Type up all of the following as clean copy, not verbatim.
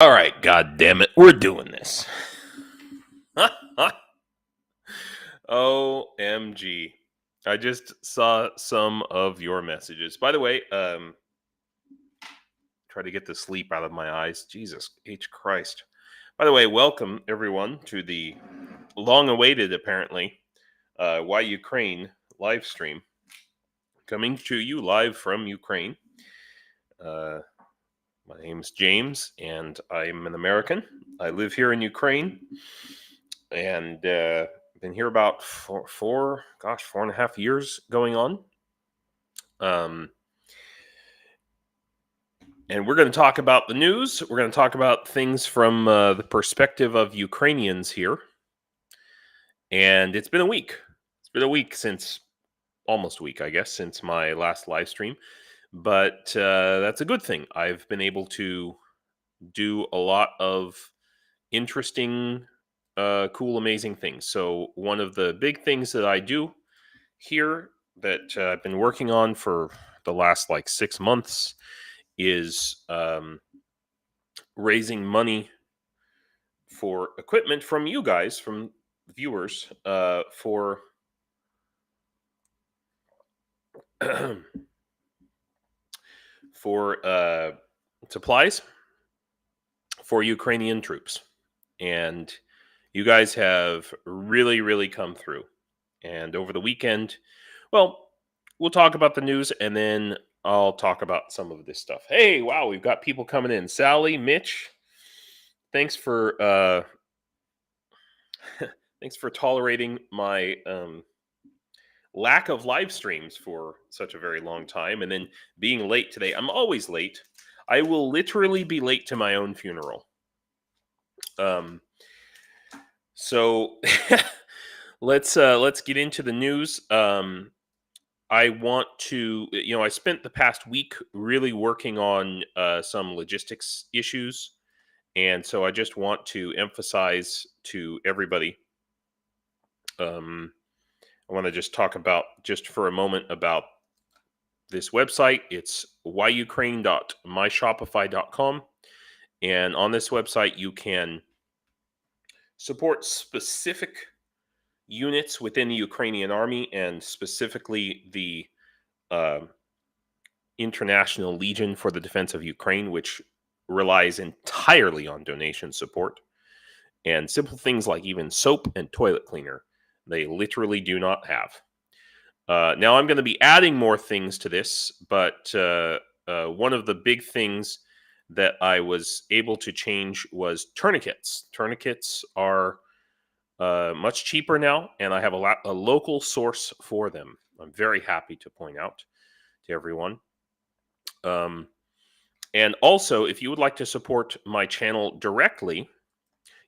All right, God damn it, we're doing this. OMG. I just saw some of your messages. By the way, try to get the sleep out of my eyes. Jesus H. Christ. By the way, welcome everyone to the long-awaited, apparently, Why Ukraine live stream. Coming to you live from Ukraine. My name's James, and I'm an American. I live here in Ukraine, and been here about four and a half years going on. And we're going to talk about the news. We're going to talk about things from the perspective of Ukrainians here. And it's been a week. It's been a week almost a week, I guess, since my last live stream. But that's a good thing. I've been able to do a lot of interesting, cool, amazing things. So one of the big things that I do here that I've been working on for the last 6 months is raising money for equipment from you guys, from viewers, for for supplies for Ukrainian troops. And you guys have really, really come through. And over the weekend, well, we'll talk about the news, and then I'll talk about some of this stuff. Hey, wow, we've got people coming in. Sally, Mitch, thanks for thanks for tolerating my lack of live streams for such a very long time, and then being late today. I'm always late. I will literally be late to my own funeral. So let's get into the news. I want to, I spent the past week really working on some logistics issues. And so I just want to emphasize to everybody, I want to just talk about, just for a moment, about this website. It's whyukraine.myshopify.com. And on this website, you can support specific units within the Ukrainian army, and specifically the International Legion for the Defense of Ukraine, which relies entirely on donation support. And simple things like even soap and toilet cleaner, they literally do not have. Now, I'm going to be adding more things to this, but one of the big things that I was able to change was tourniquets. Tourniquets are much cheaper now, and I have a local source for them. I'm very happy to point out to everyone. And also, if you would like to support my channel directly,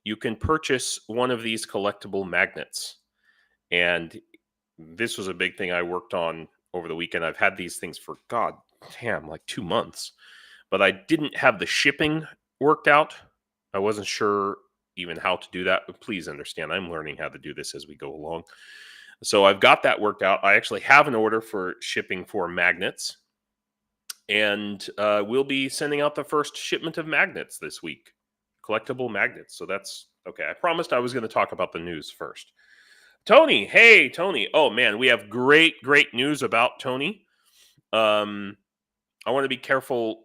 you can purchase one of these collectible magnets. And this was a big thing I worked on over the weekend. I've had these things for, God damn, 2 months. But I didn't have the shipping worked out. I wasn't sure even how to do that. But please understand, I'm learning how to do this as we go along. So I've got that worked out. I actually have an order for shipping for magnets. And we'll be sending out the first shipment of magnets this week. Collectible magnets. So that's okay. I promised I was going to talk about the news first. Tony, hey, Tony. Oh, man, we have great news about Tony. I want to be careful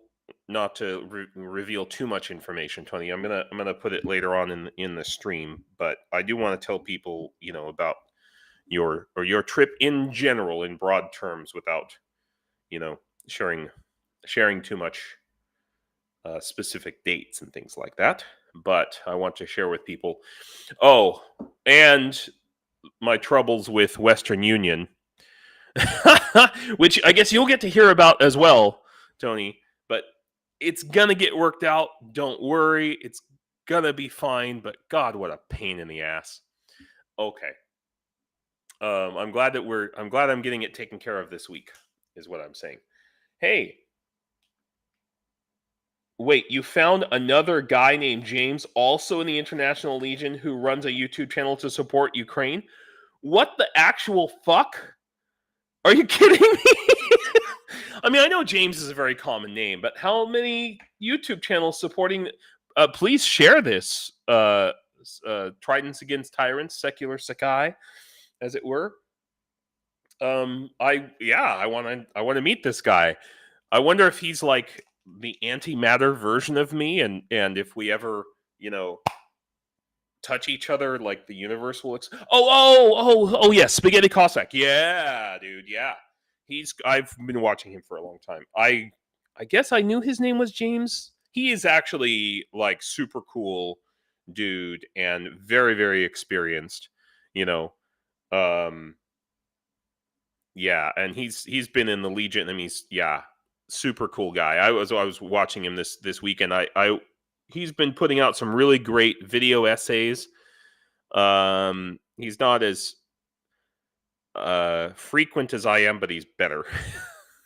not to reveal too much information, Tony. I'm gonna put it later on in the stream, but I do want to tell people, about your trip in general, in broad terms, without, sharing too much specific dates and things like that. But I want to share with people. Oh, and my troubles with Western Union, which I guess you'll get to hear about as well, Tony. But it's going to get worked out. Don't worry. It's going to be fine. But God, what a pain in the ass. Okay. I'm glad I'm getting it taken care of this week, is what I'm saying. Hey. Wait, you found another guy named James, also in the International Legion, who runs a YouTube channel to support Ukraine? What the actual fuck? Are you kidding me? I mean, I know James is a very common name, but how many YouTube channels supporting Please share this. Tridents Against Tyrants, Secular Sakai, as it were. I want to meet this guy. I wonder if he's like the antimatter version of me, and if we ever, touch each other, like the universe will. Oh, yeah, Spaghetti Cossack. Yeah, dude. Yeah, I've been watching him for a long time. I guess I knew his name was James. He is actually like super cool dude and very, very experienced. You know, um, yeah, and he's been in the Legion. I mean, super cool guy. I was watching him this weekend. He's been putting out some really great video essays. He's not as frequent as I am, but he's better.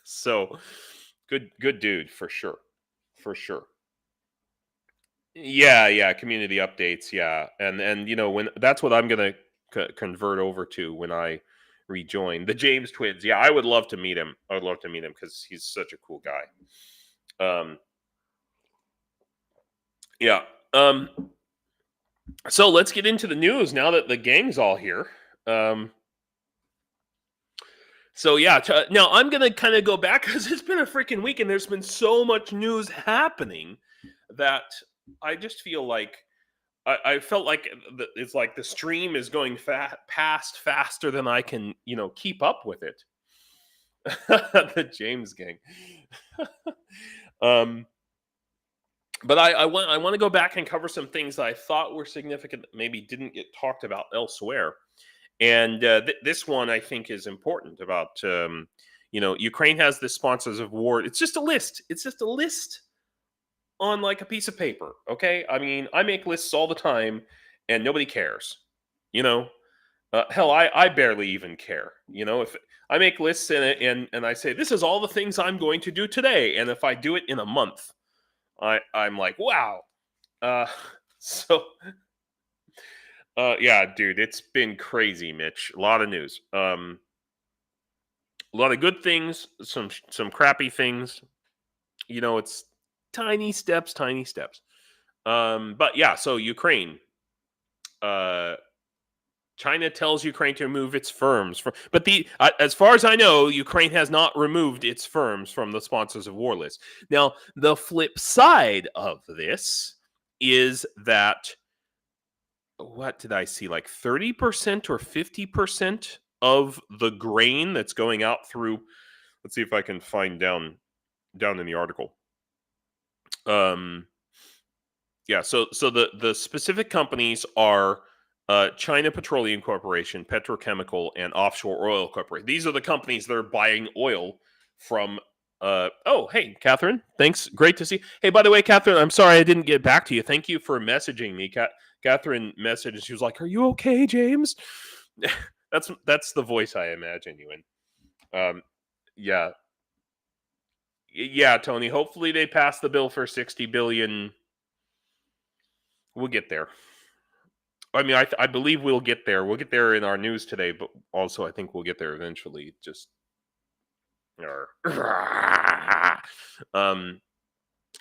So good dude for sure. For sure. Yeah, community updates, yeah. And when that's what I'm going to convert over to when I rejoin. The James twins. Yeah, I would love to meet him. I would love to meet him cuz he's such a cool guy. Yeah. So let's get into the news now that the gang's all here. So yeah, now I'm gonna kind of go back because it's been a freaking week and there's been so much news happening that I just feel like I felt like it's like the stream is going past faster than I can keep up with it. The James gang. But I want to go back and cover some things that I thought were significant that maybe didn't get talked about elsewhere. And this one I think is important about, Ukraine has the sponsors of war. It's just a list. It's just a list on like a piece of paper. Okay. I mean, I make lists all the time and nobody cares, hell, I barely even care. If I make lists and I say, this is all the things I'm going to do today. And if I do it in a month, I'm like, wow. So yeah, dude, it's been crazy, Mitch. A lot of news. A lot of good things, some crappy things. It's tiny steps, tiny steps. But yeah, so Ukraine. China tells Ukraine to remove its firms but as far as I know, Ukraine has not removed its firms from the sponsors of war list. Now, the flip side of this is that what did I see? Like 30% or 50% of the grain that's going out through. Let's see if I can find down in the article. Yeah. So the specific companies are China Petroleum Corporation, Petrochemical, and Offshore Oil Corporation. These are the companies that are buying oil from. Oh, hey, Catherine. Thanks. Great to see. Hey, by the way, Catherine, I'm sorry I didn't get back to you. Thank you for messaging me. Catherine messaged. She was like, "Are you okay, James?" That's the voice I imagine you in. Yeah, Tony. Hopefully they pass the bill for $60 billion. We'll get there. I mean, I believe we'll get there. We'll get there in our news today, but also I think we'll get there eventually. Just, but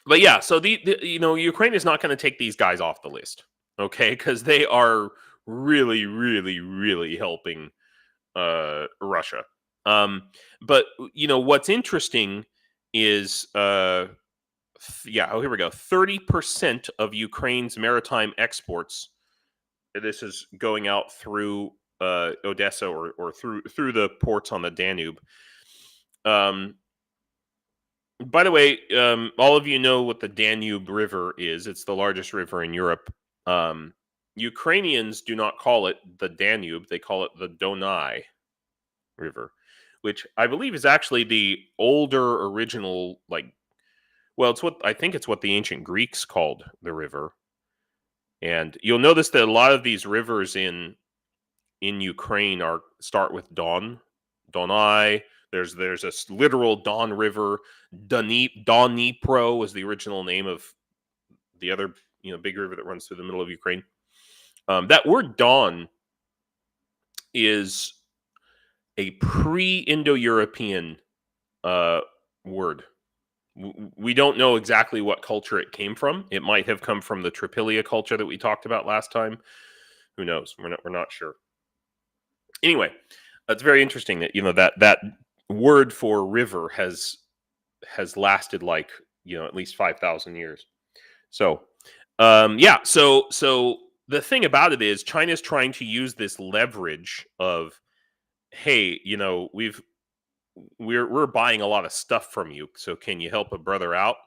yeah. So the Ukraine is not going to take these guys off the list, okay? Because they are really, really, really helping Russia. But what's interesting is here we go. 30% of Ukraine's maritime exports. This is going out through Odessa or through the ports on the Danube. By the way, all of you know what the Danube River is. It's the largest river in Europe. Ukrainians do not call it the Danube; they call it the Donai River, which I believe is actually the older original. It's what the ancient Greeks called the river. And you'll notice that a lot of these rivers in Ukraine start with Don, Donai. There's a literal Don River. Dnipro was the original name of the other big river that runs through the middle of Ukraine. That word Don is a pre-Indo-European word. We don't know exactly what culture it came from. It might have come from the Tripilia culture that we talked about last time. Who knows? We're not sure. Anyway, it's very interesting that that word for river has lasted like at least 5,000 years. So so the thing about it is China's trying to use this leverage of, hey, we're buying a lot of stuff from you, so can you help a brother out?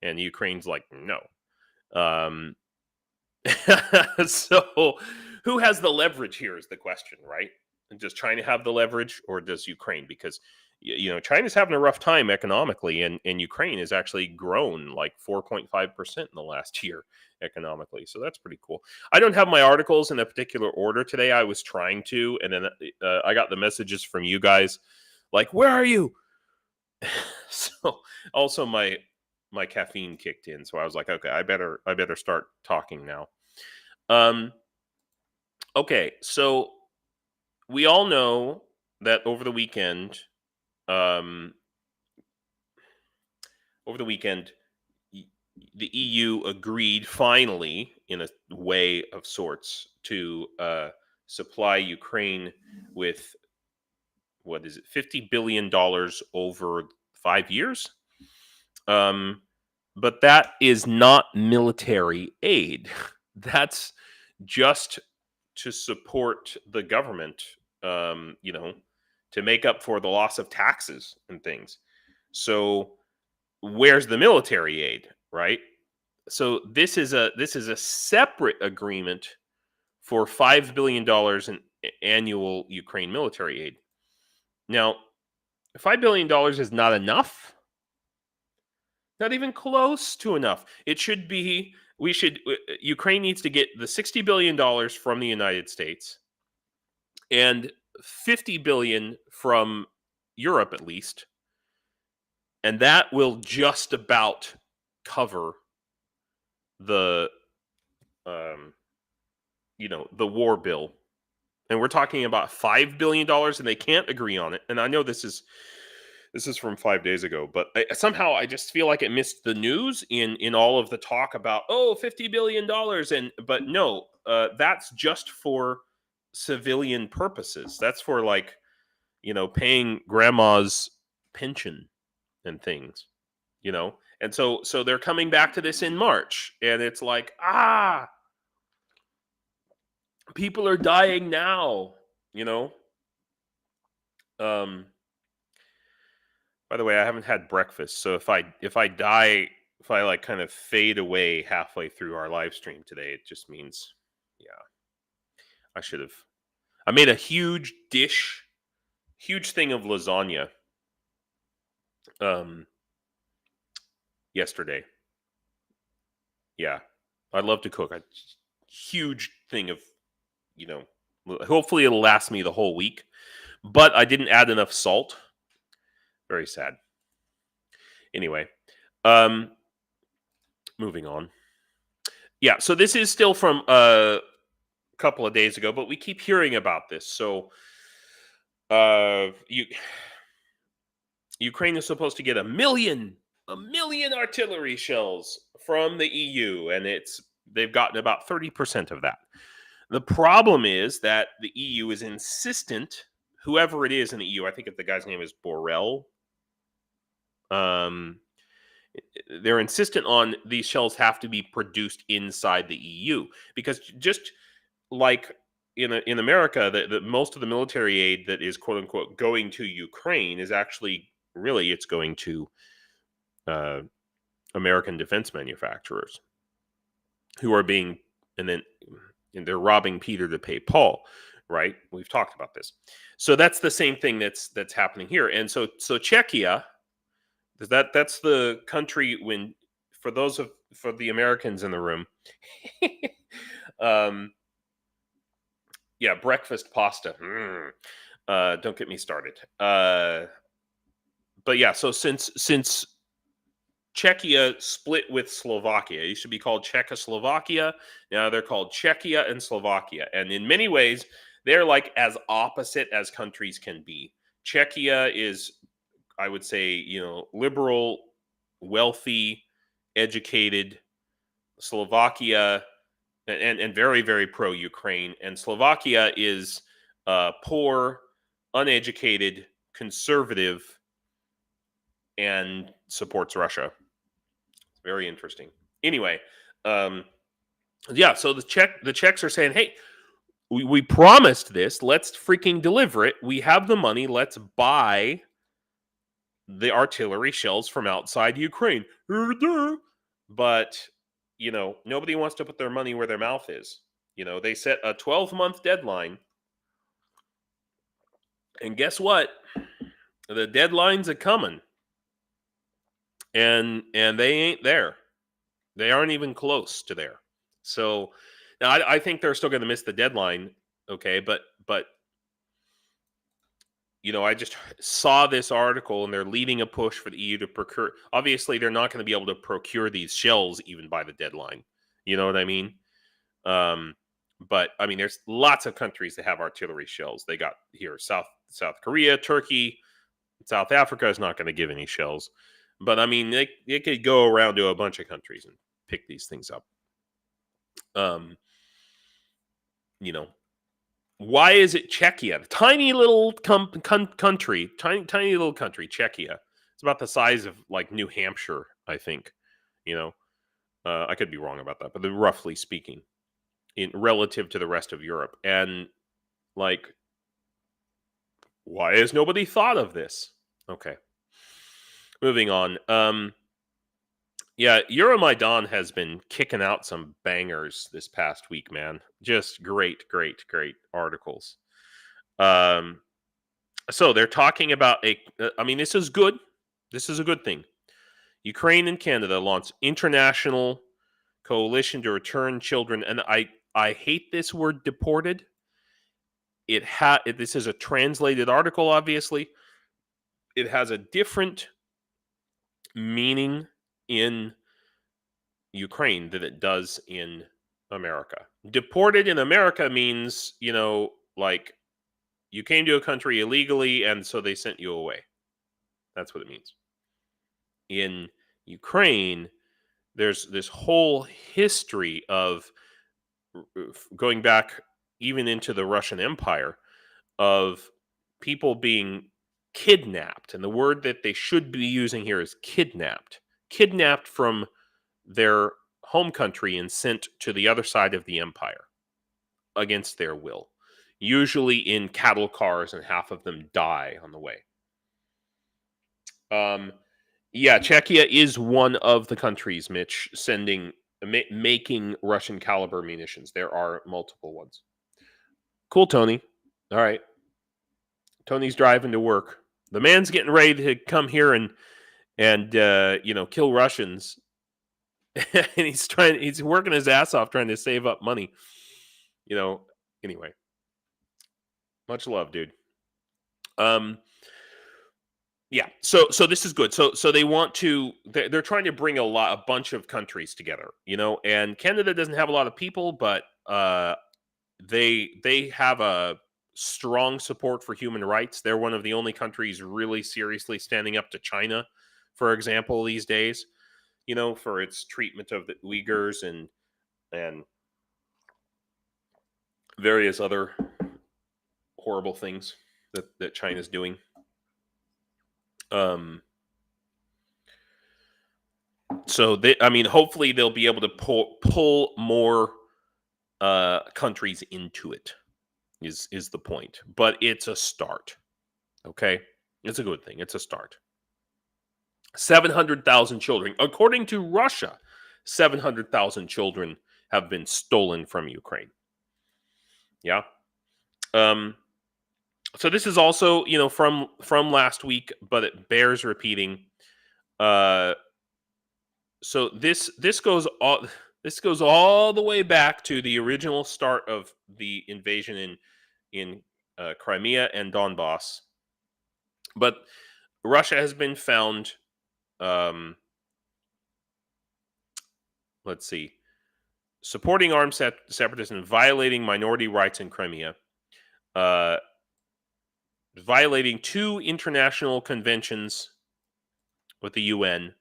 And Ukraine's like, no. So who has the leverage here is the question, right? And does China have the leverage, or does Ukraine? Because China's having a rough time economically, and Ukraine has actually grown like 4.5% in the last year economically. So that's pretty cool. I don't have my articles in a particular order today. I was trying to, and then I got the messages from you guys like, where are you? So also my caffeine kicked in, so I was like, okay, I better start talking now. Okay, so we all know that over the weekend, the EU agreed finally, in a way of sorts, to supply Ukraine with, what is it, $50 billion over 5 years. But that is not military aid. That's just to support the government, to make up for the loss of taxes and things. So where's the military aid, right? So this is a separate agreement for $5 billion in annual Ukraine military aid. Now, $5 billion is not enough. Not even close to enough. It should be, Ukraine needs to get the $60 billion from the United States and $50 billion from Europe at least. And that will just about cover the, the war bill. And we're talking about $5 billion, and they can't agree on it. And I know this is from 5 days ago, but somehow I just feel like it missed the news in all of the talk about, $50 billion. But no, that's just for civilian purposes. That's for paying grandma's pension and things, And so they're coming back to this in March, and it's like, people are dying now, By the way, I haven't had breakfast, so if I die, if I kind of fade away halfway through our live stream today, it just means, I made a huge thing of lasagna yesterday. Yeah, I love to cook. A huge thing of, hopefully it'll last me the whole week, but I didn't add enough salt. Very sad. Anyway, moving on. Yeah, so this is still from a couple of days ago, but we keep hearing about this. So, Ukraine is supposed to get a million artillery shells from the EU, and they've gotten about 30% of that. The problem is that the EU is insistent, whoever it is in the EU, I think the guy's name is Broe. They're insistent on these shells have to be produced inside the EU, because just like in America, the most of the military aid that is quote unquote going to Ukraine is actually it's going to American defense manufacturers who are and they're robbing Peter to pay Paul, right? We've talked about this. So that's the same thing that's happening here. And so Czechia, that's the country for the Americans in the room. Yeah, breakfast pasta. Don't get me started. But yeah, so since Czechia split with Slovakia, it used to be called Czechoslovakia. Now they're called Czechia and Slovakia, and in many ways they're as opposite as countries can be. Czechia is, I would say, liberal wealthy, educated. Slovakia and very, very pro-Ukraine. And Slovakia is poor, uneducated, conservative, and supports Russia. Very interesting. Anyway, yeah. So the Czechs are saying, "Hey, we promised this. Let's freaking deliver it. We have the money. Let's buy the artillery shells from outside Ukraine." But nobody wants to put their money where their mouth is. They set a 12-month deadline, and guess what? The deadline's a coming, and they ain't there. They aren't even close to there. So now I think they're still going to miss the deadline. Okay, but I just saw this article, and they're leading a push for the EU to procure. Obviously, they're not going to be able to procure these shells even by the deadline. You know what I mean? But I mean, there's lots of countries that have artillery shells. They got here South Korea, Turkey, South Africa is not going to give any shells. But I mean, they could go around to a bunch of countries and pick these things up. Why is it Czechia, tiny little country, tiny little country, Czechia? It's about the size of like New Hampshire, I think. I could be wrong about that, but roughly speaking, in relative to the rest of Europe, and like, why has nobody thought of this? Okay, moving on. Yeah, Euromaidan has been kicking out some bangers this past week, man. Just great articles. So they're talking about I mean, this is good. This is a good thing. Ukraine and Canada launched international coalition to return children, and I hate this word deported. This is a translated article, obviously. It has a different meaning in Ukraine than it does in America. Deported in America means, like you came to a country illegally and so they sent you away. That's what it means. In Ukraine, there's this whole history of going back even into the Russian Empire of people being kidnapped. And the word that they should be using here is kidnapped. Kidnapped from their home country and sent to the other side of the empire against their will, usually in cattle cars, and half of them die on the way. Yeah, Czechia is one of the countries, Mitch, making Russian caliber munitions. There are multiple ones. Cool, Tony. All right. Tony's driving to work. The man's getting ready to come here and kill Russians. And he's working his ass off trying to save up money. Anyway. Much love, dude. Yeah. So this is good. So they want to. They're trying to bring a bunch of countries together. And Canada doesn't have a lot of people, but they have a strong support for human rights. They're one of the only countries really seriously standing up to China, for example, these days. For its treatment of the Uyghurs and various other horrible things that China's doing. So hopefully they'll be able to pull more countries into it. Is the point? But it's a start. Okay, it's a good thing. It's a start. 700,000 children, according to Russia, 700,000 children have been stolen from Ukraine. Yeah. So this is also, from last week, but it bears repeating. So this goes all the way back to the original start of the invasion in Crimea and Donbass. But Russia has been found, let's see, supporting armed separatists and violating minority rights in Crimea, violating 2 international conventions with the UN,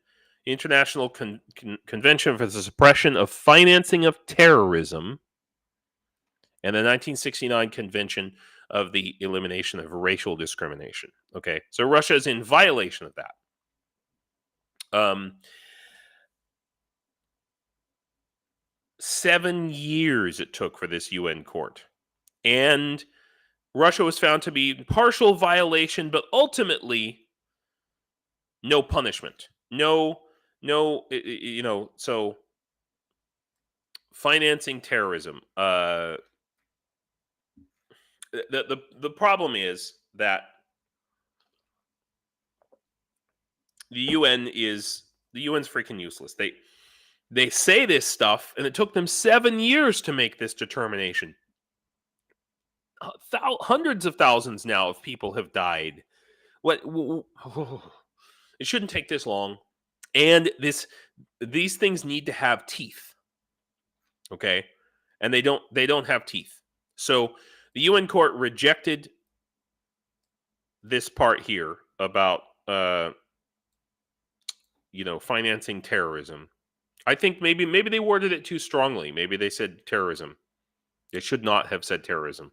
International Convention for the Suppression of Financing of Terrorism, and the 1969 Convention of the Elimination of Racial Discrimination. Okay, so Russia is in violation of that. 7 years it took for this UN court, and Russia was found to be in partial violation, but ultimately no punishment. No, so financing terrorism. The problem is that the UN's freaking useless. They say this stuff, and it took them 7 years to make this determination. Hundreds of thousands now of people have died. What? It shouldn't take this long. And these things need to have teeth. Okay? And they don't have teeth. So the UN court rejected this part here about financing terrorism. I think maybe they worded it too strongly. Maybe they said terrorism. They should not have said terrorism.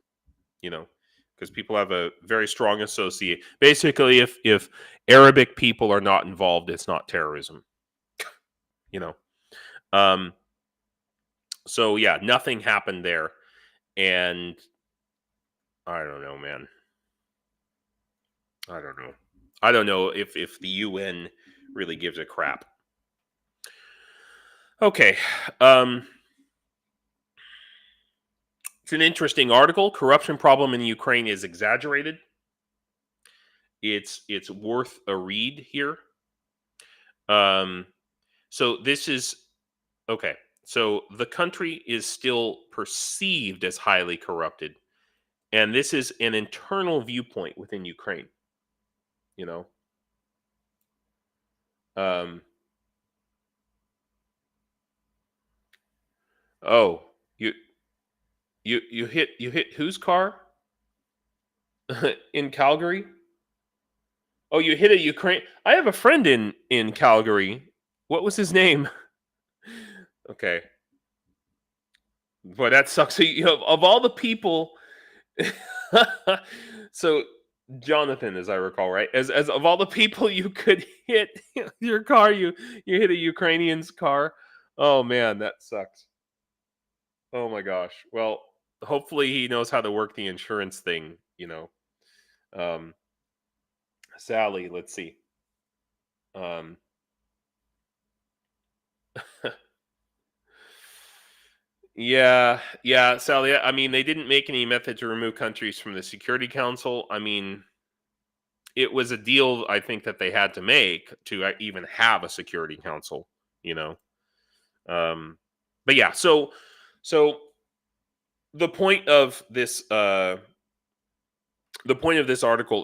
Because people have a very strong associate. Basically, if Arabic people are not involved, it's not terrorism. So yeah, nothing happened there, and I don't know, man. I don't know if the UN really gives a crap. Okay. It's an interesting article. Corruption problem in Ukraine is exaggerated. It's worth a read here. So this is okay. So the country is still perceived as highly corrupted, and this is an internal viewpoint within Ukraine. Oh, you hit whose car? In Calgary? Oh, you hit a Ukraine. I have a friend in Calgary. What was his name? Okay. Boy, that sucks. So, of all the people, so Jonathan, as I recall, right? As of all the people you could hit your car, you hit a Ukrainian's car. Oh man, that sucks. Oh my gosh. Well, hopefully he knows how to work the insurance thing. Sally, let's see. Yeah, Sally. I mean, they didn't make any method to remove countries from the Security Council. I mean, it was a deal I think that they had to make to even have a Security Council. But yeah, so the point of this article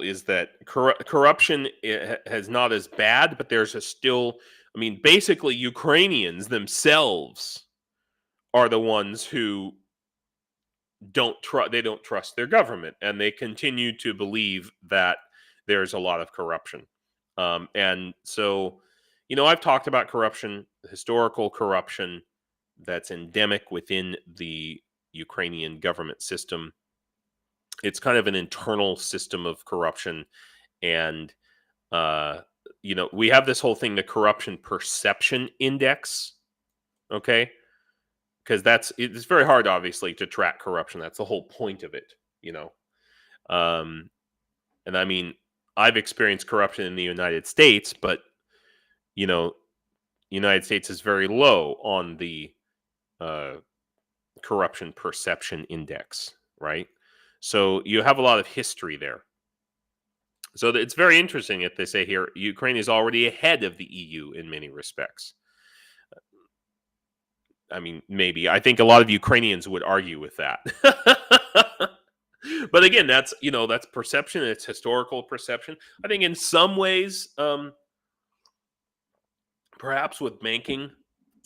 is that corruption has not as bad, but there's still. I mean, basically, Ukrainians themselves are the ones who don't trust their government, and they continue to believe that there's a lot of corruption. And so, I've talked about corruption, historical corruption that's endemic within the Ukrainian government system. It's kind of an internal system of corruption, and we have this whole thing, the corruption perception index. Okay, because it's very hard, obviously, to track corruption. That's the whole point of it. And I mean, I've experienced corruption in the United States, but United States is very low on the corruption perception index, right? So you have a lot of history there. So it's very interesting that they say here Ukraine is already ahead of the EU in many respects. I mean, maybe. I think a lot of Ukrainians would argue with that. But again, that's perception. It's historical perception. I think in some ways, perhaps with banking.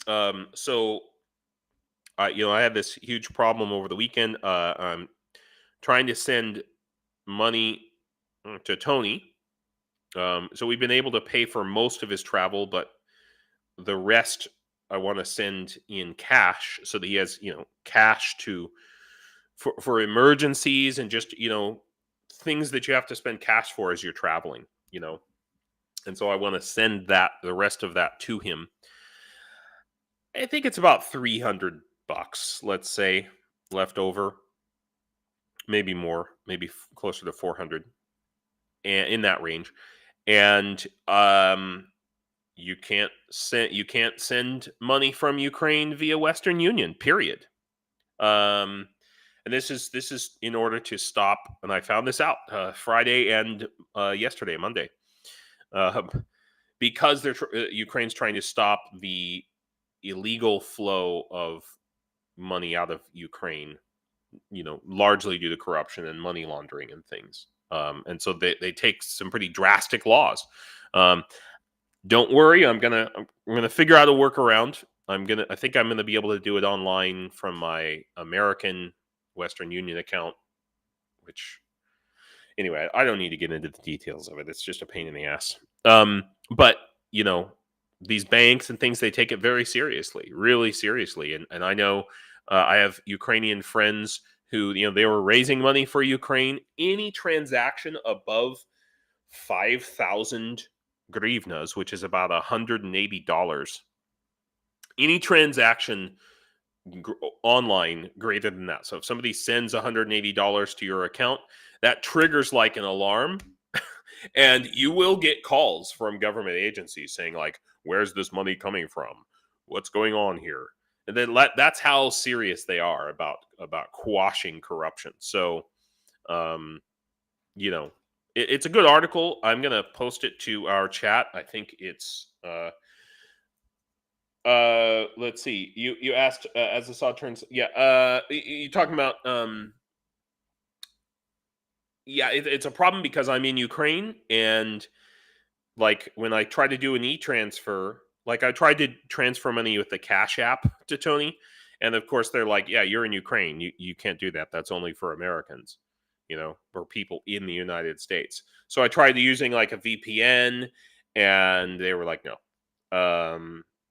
So I had this huge problem over the weekend. I'm trying to send money to Tony. So we've been able to pay for most of his travel, but the rest I want to send in cash so that he has, cash for emergencies and just, things that you have to spend cash for as you're traveling, And so I want to send the rest of that to him. I think it's about $300, let's say, left over. Maybe more, maybe closer to 400, and in that range. And you can't send money from Ukraine via Western Union, period. And this is in order to stop, and I found this out Friday and yesterday, Monday, because Ukraine's trying to stop the illegal flow of money out of Ukraine, largely due to corruption and money laundering and things. And so they take some pretty drastic laws. Don't worry, I'm gonna figure out a workaround. I think I'm gonna be able to do it online from my American Western Union account, which anyway, I don't need to get into the details of it. It's just a pain in the ass. But these banks and things, they take it very seriously, really seriously. And I know I have Ukrainian friends who, they were raising money for Ukraine. Any transaction above 5,000 grivnas, which is about $180, any transaction online greater than that. So if somebody sends $180 to your account, that triggers like an alarm. And you will get calls from government agencies saying, like, where's this money coming from? What's going on here? And then that's how serious they are about quashing corruption. So, it's a good article. I'm going to post it to our chat. I think it's let's see. You asked as the saw turns. Yeah. You talking about yeah, it's a problem because I'm in Ukraine, and like when I try to do an e-transfer, like I tried to transfer money with the Cash App to Tony, and of course they're like, "Yeah, you're in Ukraine. You can't do that. That's only for Americans, or people in the United States." So I tried using like a VPN, and they were like, "No."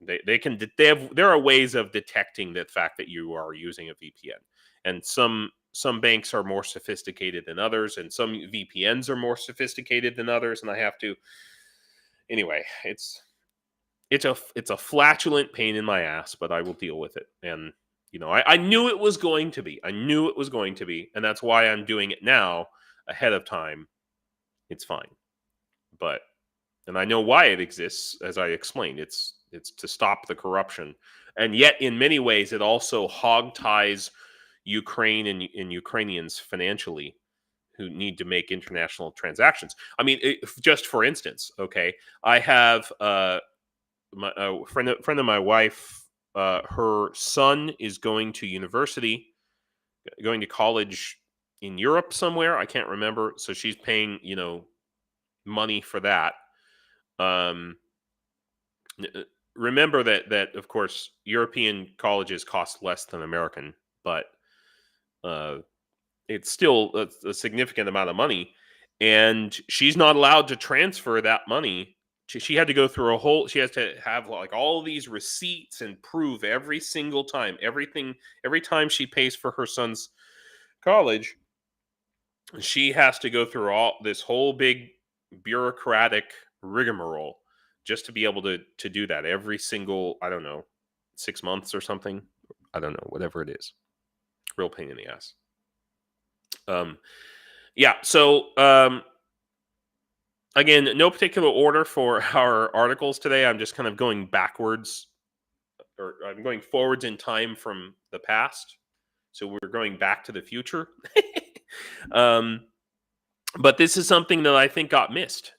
There are ways of detecting the fact that you are using a VPN, and some banks are more sophisticated than others, and some VPNs are more sophisticated than others, and I have to anyway. It's a flatulent pain in my ass, but I will deal with it. And I knew it was going to be. I knew it was going to be, and that's why I'm doing it now ahead of time. It's fine, and I know why it exists, as I explained. It's to stop the corruption, and yet in many ways it also hogties Ukraine and Ukrainians financially, who need to make international transactions. I mean, just for instance, okay, I have my friend of my wife. Her son is going to university, going to college in Europe somewhere. I can't remember. So she's paying, money for that. Remember that of course European colleges cost less than American, but it's still a significant amount of money, and she's not allowed to transfer that money. She had to go through she has to have like all these receipts and prove every single time, every time she pays for her son's college. She has to go through all this whole big bureaucratic rigmarole just to be able to do that every single, I don't know, 6 months or something. I don't know, whatever it is. Real pain in the ass. Yeah, so again, no particular order for our articles today. I'm just kind of going backwards, or I'm going forwards in time from the past. So we're going back to the future. But this is something that I think got missed,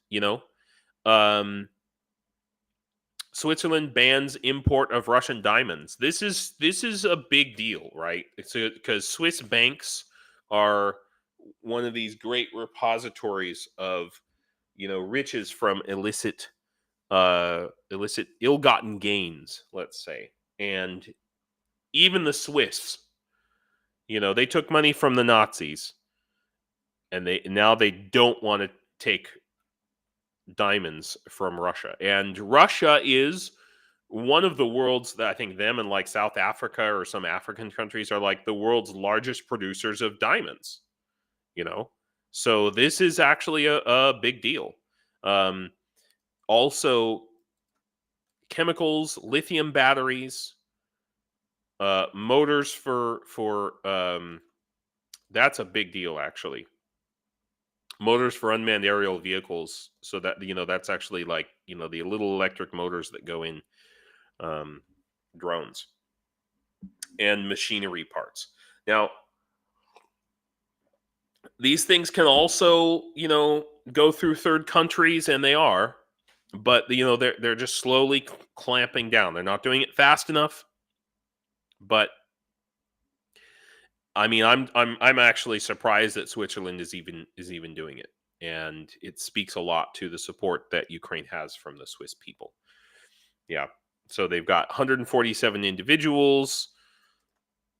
Switzerland bans import of Russian diamonds. This is a big deal, right? It's because Swiss banks are one of these great repositories of riches from illicit ill-gotten gains, let's say. And even the Swiss, they took money from the Nazis, and now they don't want to take diamonds from Russia. And Russia is one of the world's, that I think them and like South Africa or some African countries are like the world's largest producers of diamonds, you know? So this is actually a big deal. Um, Also, chemicals, lithium batteries, motors for that's a big deal actually. Motors for unmanned aerial vehicles, so that that's actually like the little electric motors that go in um, drones and machinery parts. Now, these things can also go through third countries, and they are, but they're just slowly clamping down. They're not doing it fast enough, but I mean, I'm actually surprised that Switzerland is even doing it, and it speaks a lot to the support that Ukraine has from the Swiss people. Yeah, so they've got 147 individuals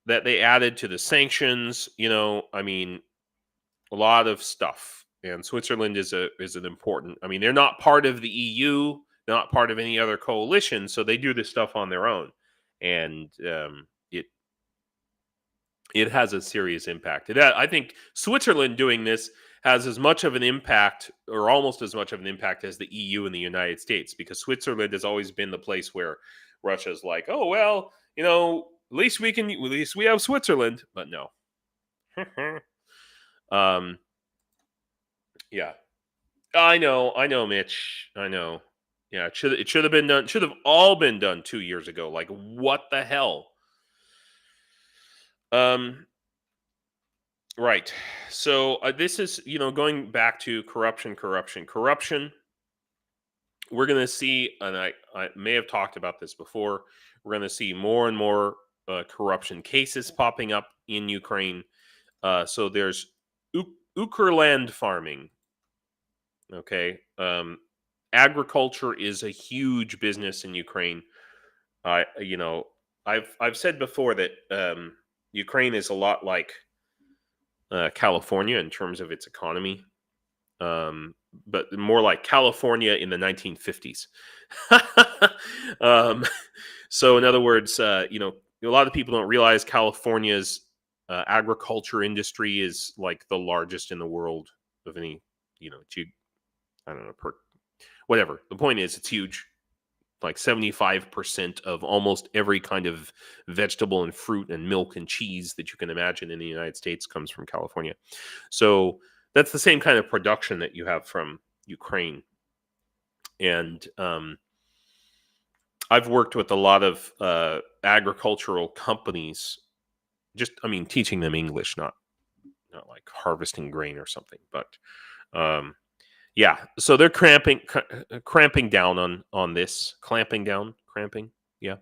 that they added to the sanctions. I mean, a lot of stuff, and Switzerland is an important. I mean, they're not part of the EU, not part of any other coalition, so they do this stuff on their own, and it has a serious impact. I think Switzerland doing this has as much of an impact, or almost as much of an impact, as the EU and the United States, because Switzerland has always been the place where Russia's like, oh well, at least we have Switzerland, but no. um, yeah, I know, Mitch, I know. Yeah, it should have been done. Should have all been done 2 years ago. Like, what the hell? Um, Right. So this is, going back to corruption. We're going to see, and I may have talked about this before. We're going to see more and more corruption cases popping up in Ukraine. So there's Ukrland farming. Okay. Agriculture is a huge business in Ukraine. I, you know, I've said before that Ukraine is a lot like California in terms of its economy, but more like California in the 1950s. um, so, in other words, a lot of people don't realize California's agriculture industry is like the largest in the world of any, I don't know, whatever. The point is, it's huge. Like 75% of almost every kind of vegetable and fruit and milk and cheese that you can imagine in the United States comes from California. So that's the same kind of production that you have from Ukraine. And I've worked with a lot of agricultural companies, teaching them English, not like harvesting grain or something. But yeah, so they're cramping down on this, cramping. Yeah.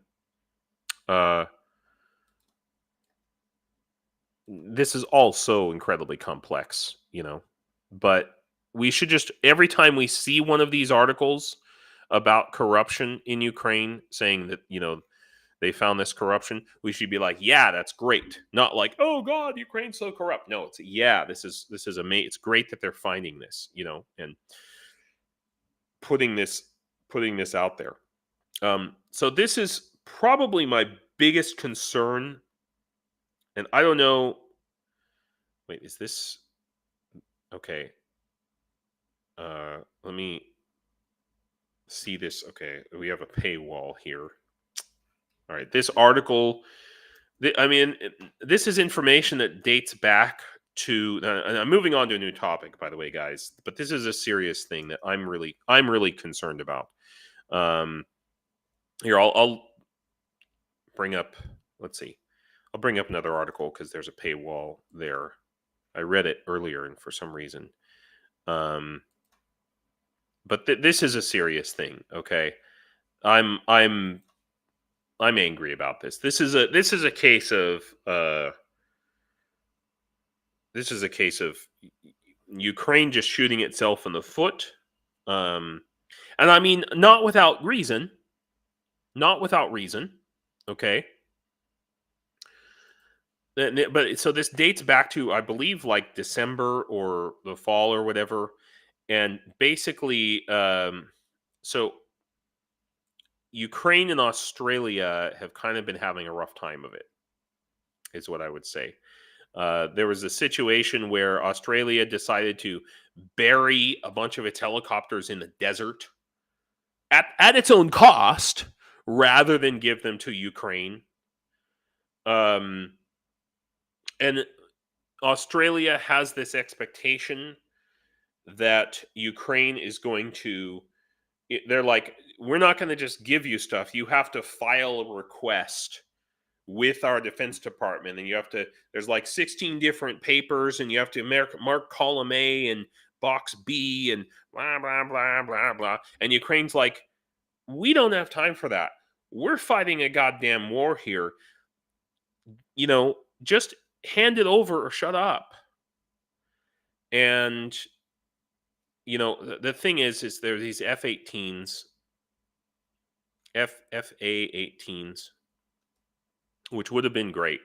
This is all so incredibly complex, but we should just, every time we see one of these articles about corruption in Ukraine, saying that, they found this corruption, we should be like, yeah, that's great. Not like, oh God, Ukraine's so corrupt. No, it's, yeah, this is amazing. It's great that they're finding this, and putting this out there. So this is probably my biggest concern. And I don't know. Wait, is this okay? Let me see this. Okay, we have a paywall here. All right, this article. This is information that dates back to. And I'm moving on to a new topic, by the way, guys. But this is a serious thing that I'm really concerned about. Here, I'll bring up. Let's see. I'll bring up another article because there's a paywall there. I read it earlier, and for some reason, but this is a serious thing. Okay, I'm angry about this. This is a case of Ukraine just shooting itself in the foot, and I mean not without reason. Okay. But so this dates back to, I believe, like December or the fall or whatever, and basically, so Ukraine and Australia have kind of been having a rough time of it, is what I would say. There was a situation where Australia decided to bury a bunch of its helicopters in the desert at its own cost rather than give them to Ukraine. And Australia has this expectation that Ukraine is going to, they're like, we're not going to just give you stuff. You have to file a request with our Defense Department, and you have to, there's like 16 different papers, and you have to mark column A and box B and blah, blah, blah, blah, blah. And Ukraine's like, we don't have time for that. We're fighting a goddamn war here. Just hand it over or shut up. And, the thing is there are these F-18s, FA-18s, which would have been great.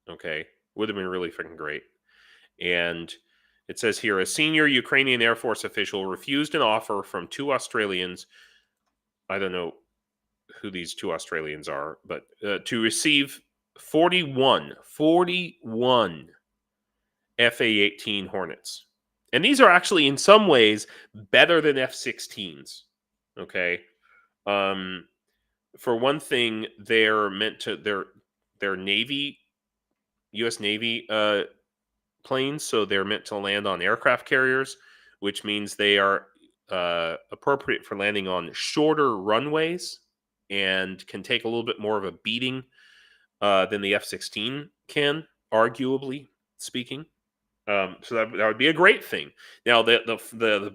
Okay. Would have been really freaking great. And it says here, a senior Ukrainian Air Force official refused an offer from two Australians. I don't know who these two Australians are, but to receive 41 FA-18 Hornets. And these are actually, in some ways, better than F-16s. Okay. For one thing, they're meant to, they're Navy, U.S. Navy planes, so they're meant to land on aircraft carriers, which means they are appropriate for landing on shorter runways and can take a little bit more of a beating than the F-16 can, arguably speaking. So that would be a great thing. Now, the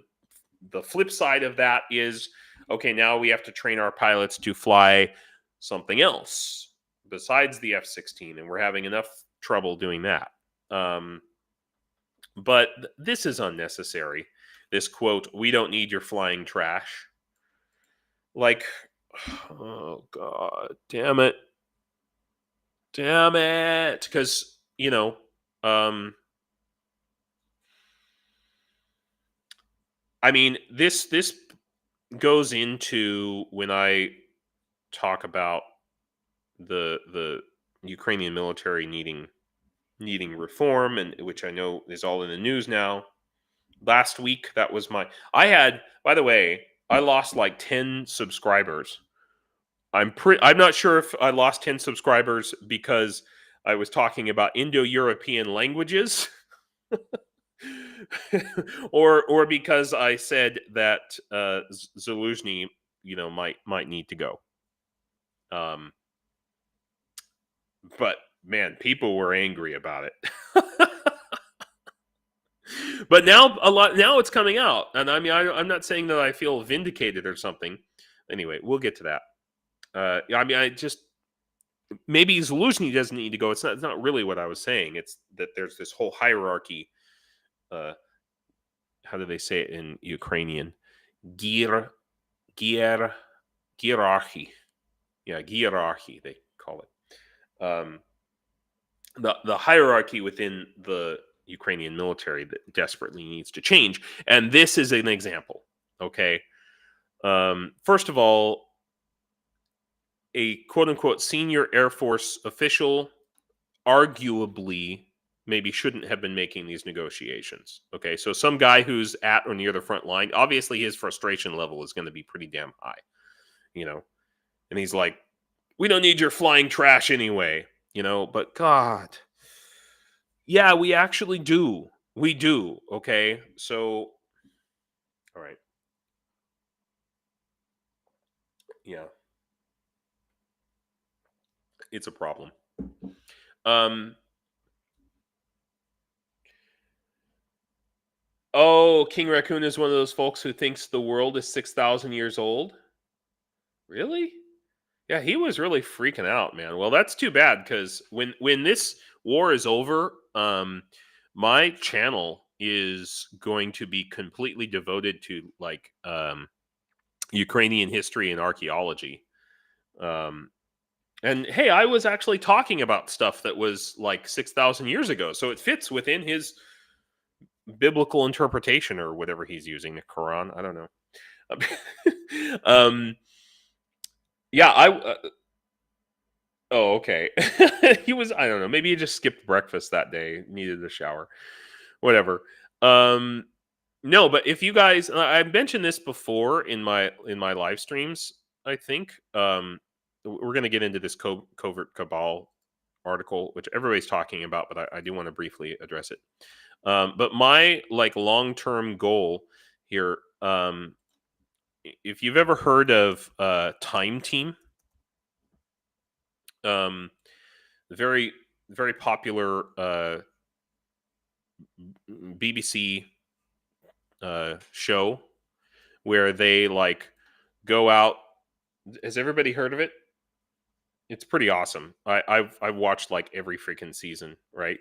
flip side of that is, okay, now we have to train our pilots to fly something else besides the F-16, and we're having enough trouble doing that. But this is unnecessary. This quote, "We don't need your flying trash." Like, oh God, damn it. Because, I mean, this goes into when I talk about the Ukrainian military needing reform, and which I know is all in the news now. Last week, that was by the way, I lost like 10 subscribers. I'm not sure if I lost 10 subscribers because I was talking about Indo-European languages or because I said that Zelensky, might need to go. But man, people were angry about it. But now it's coming out, and I mean, I'm not saying that I feel vindicated or something. Anyway, we'll get to that. I mean, maybe Zelensky doesn't need to go. It's not really what I was saying. It's that there's this whole hierarchy. How do they say it in Ukrainian? Hierarchy. Yeah, hierarchy, they call it. The hierarchy within the Ukrainian military that desperately needs to change. And this is an example. Okay. First of all, a quote-unquote senior Air Force official arguably maybe shouldn't have been making these negotiations. Okay, so some guy who's at or near the front line, obviously his frustration level is going to be pretty damn high, and he's like, we don't need your flying trash anyway, but God, yeah, we actually do. We do, okay? So, all right. Yeah. It's a problem. Oh, King Raccoon is one of those folks who thinks the world is 6,000 years old. Really? Yeah, he was really freaking out, man. Well, that's too bad, because when this war is over, my channel is going to be completely devoted to Ukrainian history and archaeology. And hey, I was actually talking about stuff that was like 6,000 years ago, so it fits within his biblical interpretation or whatever he's using, the Quran. I don't know. Yeah, oh, okay. He was, I don't know, maybe he just skipped breakfast that day, needed a shower. Whatever. Um no, but if you guys, I mentioned this before in my live streams, I think. We're going to get into this covert cabal article, which everybody's talking about, but I do want to briefly address it. But my like long-term goal here, if you've ever heard of Time Team, um, very very popular BBC show where they like go out. Has everybody heard of it? It's pretty awesome. I've watched like every freaking season, right?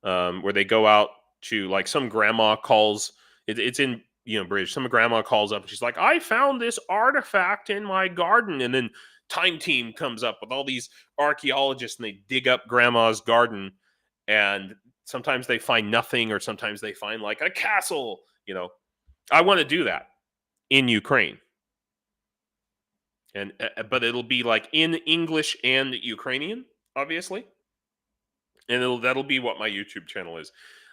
Where they go out to like some grandma calls. It's in British. Some grandma calls up and she's like, "I found this artifact in my garden," and then Time Team comes up with all these archaeologists and they dig up grandma's garden, and sometimes they find nothing, or sometimes they find like a castle. I want to do that in Ukraine, and but it'll be like in English and Ukrainian, obviously, and that'll be what my YouTube channel is.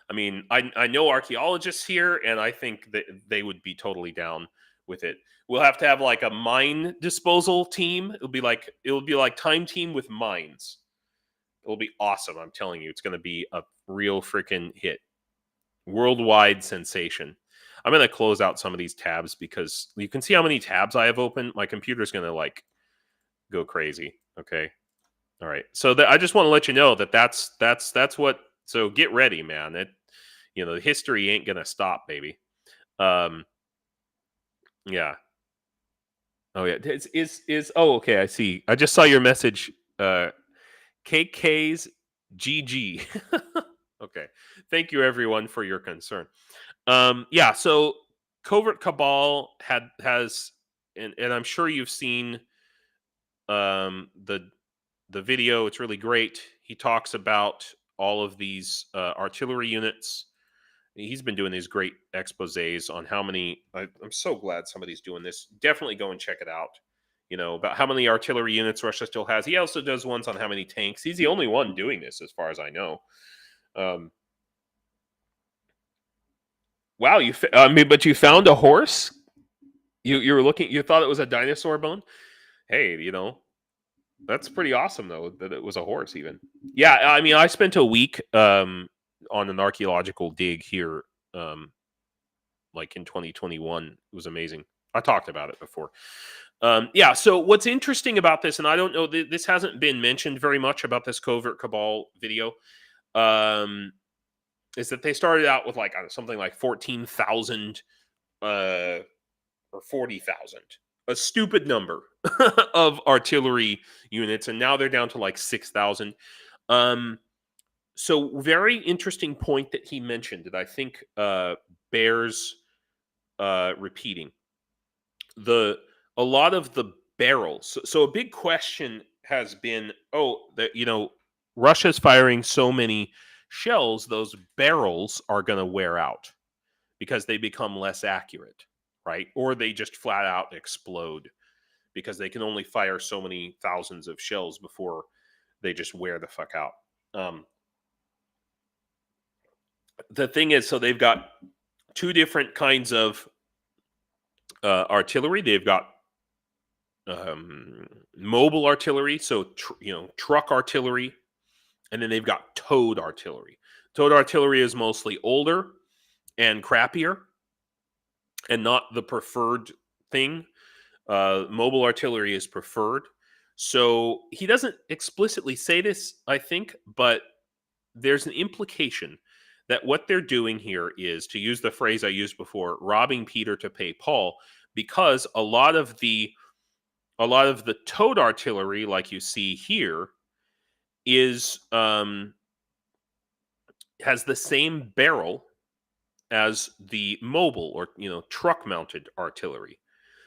I mean, I know archaeologists here, and I think that they would be totally down with it. We'll have to have like a mine disposal team. It'll be like Time Team with mines. It'll be awesome. I'm telling you, it's going to be a real freaking hit, worldwide sensation. I'm going to close out some of these tabs because you can see how many tabs I have open. My computer's going to like go crazy. Okay. All right. So I just want to let you know that that's what. So get ready, man. The history ain't gonna stop, baby. Um. Yeah. Oh yeah. Is oh okay. I see. I just saw your message. KK's GG. Okay. Thank you everyone for your concern. Yeah. So Covert Cabal has and I'm sure you've seen the video. It's really great. He talks about all of these artillery units. He's been doing these great exposés on how many. I'm so glad somebody's doing this. Definitely go and check it out. About how many artillery units Russia still has. He also does ones on how many tanks. He's the only one doing this, as far as I know. Wow, but you found a horse. You were looking. You thought it was a dinosaur bone. Hey, that's pretty awesome, though, that it was a horse, even. Yeah, I mean, I spent a week on an archaeological dig here, like in 2021. It was amazing. I talked about it before. Yeah, so what's interesting about this, and I don't know, this hasn't been mentioned very much about this Covert Cabal video, is that they started out with like something like 14,000 or 40,000. A stupid number of artillery units, and now they're down to like 6,000. So very interesting point that he mentioned that I think bears repeating. A lot of the barrels. So a big question has been, Russia's firing so many shells, those barrels are going to wear out because they become less accurate, right? Or they just flat out explode because they can only fire so many thousands of shells before they just wear the fuck out. The thing is, so they've got two different kinds of artillery. They've got mobile artillery, so truck artillery, and then they've got towed artillery. Towed artillery is mostly older and crappier, and not the preferred thing. Mobile artillery is preferred. So he doesn't explicitly say this, I think, but there's an implication that what they're doing here is, to use the phrase I used before, robbing Peter to pay Paul, because a lot of the towed artillery, like you see here, is has the same barrel as the mobile or truck mounted artillery.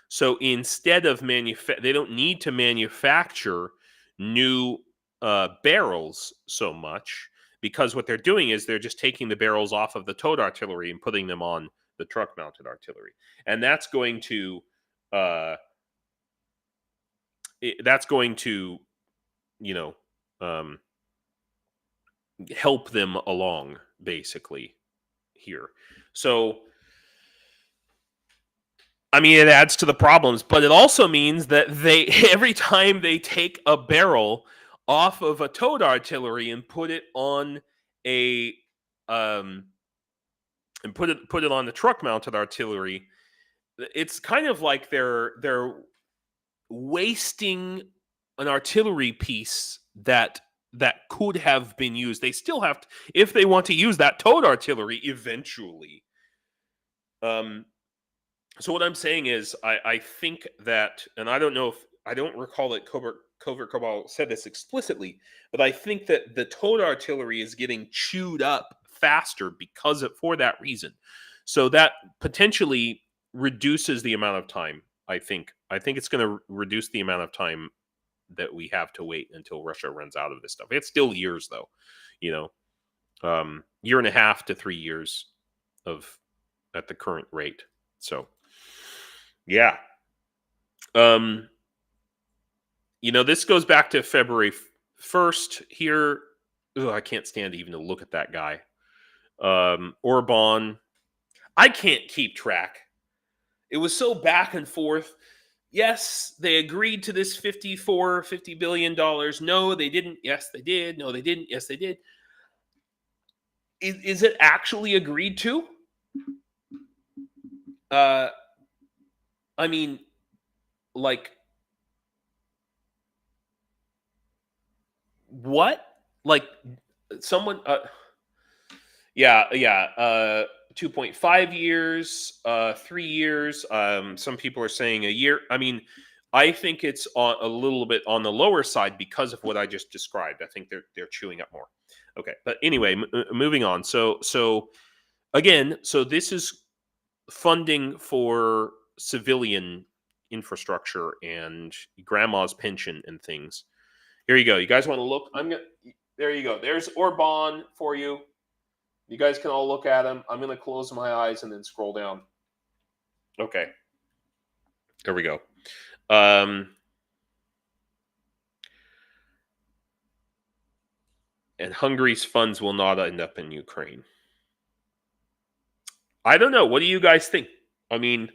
So instead of they don't need to manufacture new barrels so much, because what they're doing is they're just taking the barrels off of the towed artillery and putting them on the truck mounted artillery, and that's going to that's going to, you know, help them along basically here. So, I mean, it adds to the problems, but it also means that they every time they take a barrel off of a towed artillery and put it on a um and put it on the truck mounted artillery, it's kind of like they're wasting an artillery piece that could have been used. They still have to, if they want to use that towed artillery eventually. So what I'm saying is, I think that, and I don't know if I don't recall that Covert Cabal said this explicitly, but I think that the towed artillery is getting chewed up faster because of for that reason. So that potentially reduces the amount of time. I think it's going to reduce the amount of time that we have to wait until Russia runs out of this stuff. It's still years, though, you know, year and a half to 3 years of at the current rate. So, yeah. You know, this goes back to February 1st here. Ugh, I can't stand even to look at that guy. Orban. I can't keep track. It was so back and forth. Yes, they agreed to this $50 billion. No, they didn't. Yes, they did. No, they didn't. Yes, they did. Is it actually agreed to? I mean, like, what? Like, someone, 2.5 years, 3 years. Some people are saying a year. I mean, I think it's a little bit on the lower side because of what I just described. I think they're chewing up more. Okay, but anyway, moving on. So again, so this is funding for civilian infrastructure and grandma's pension and things. Here you go. You guys want to look? There you go. There's Orban for you. You guys can all look at him. I'm going to close my eyes and then scroll down. Okay. There we go. And Hungary's funds will not end up in Ukraine. I don't know. What do you guys think? I mean,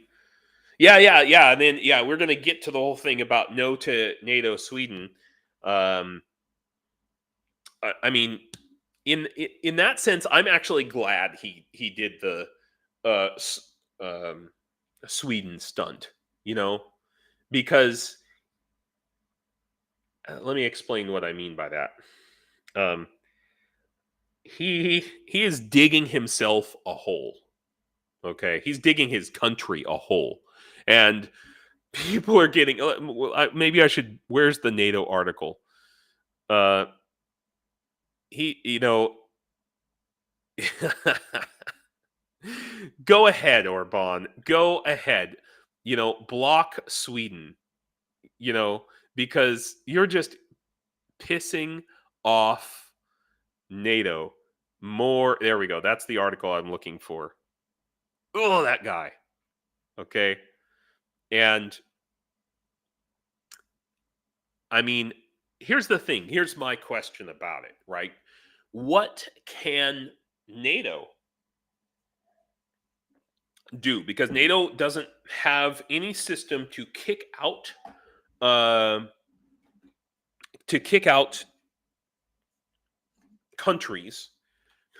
yeah. And then, we're going to get to the whole thing about no to NATO Sweden. I mean, in that sense, I'm actually glad he did the Sweden stunt, you know, because let me explain what I mean by that. He is digging himself a hole. Okay, he's digging his country a hole, and people are getting. Maybe I should. Where's the NATO article? You know. Go ahead, Orban. Go ahead. You know, block Sweden. You know, because you're just pissing off NATO more. There we go. That's the article I'm looking for. Oh, that guy. Okay. And I mean, here's the thing. Here's my question about it, right? What can NATO do? Because NATO doesn't have any system to kick out countries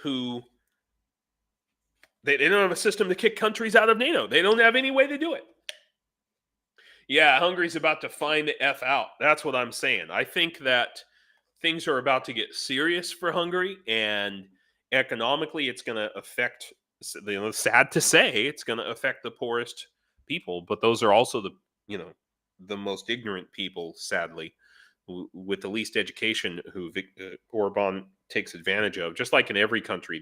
who they don't have a system to kick countries out of NATO. They don't have any way to do it. Yeah, Hungary's about to find the F out. That's what I'm saying. I think that things are about to get serious for Hungary, and economically it's going to affect, sad to say, it's going to affect the poorest people, but those are also the most ignorant people, sadly, with the least education, who Orban takes advantage of. Just like in every country,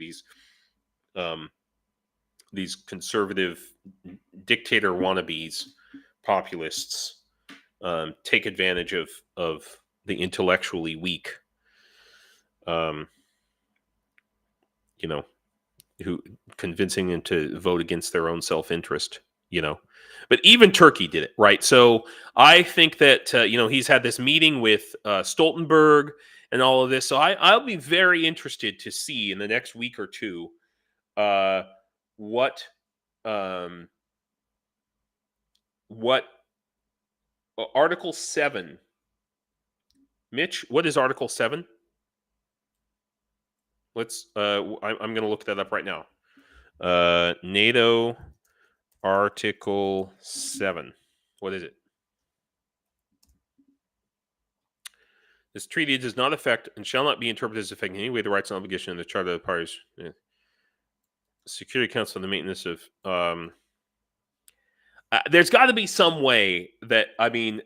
these conservative dictator wannabes, populists, take advantage of the intellectually weak, who convincing them to vote against their own self-interest. But even Turkey did it, right? So I think that he's had this meeting with Stoltenberg and all of this. So I'll be very interested to see in the next week or two what um, what Article 7. Mitch, what is Article 7? Let's. I'm going to look that up right now. NATO Article 7. What is it? This treaty does not affect and shall not be interpreted as affecting in any way the rights and obligation of the Charter of the Parties. Security Council and the maintenance of. There's got to be some way that, I mean,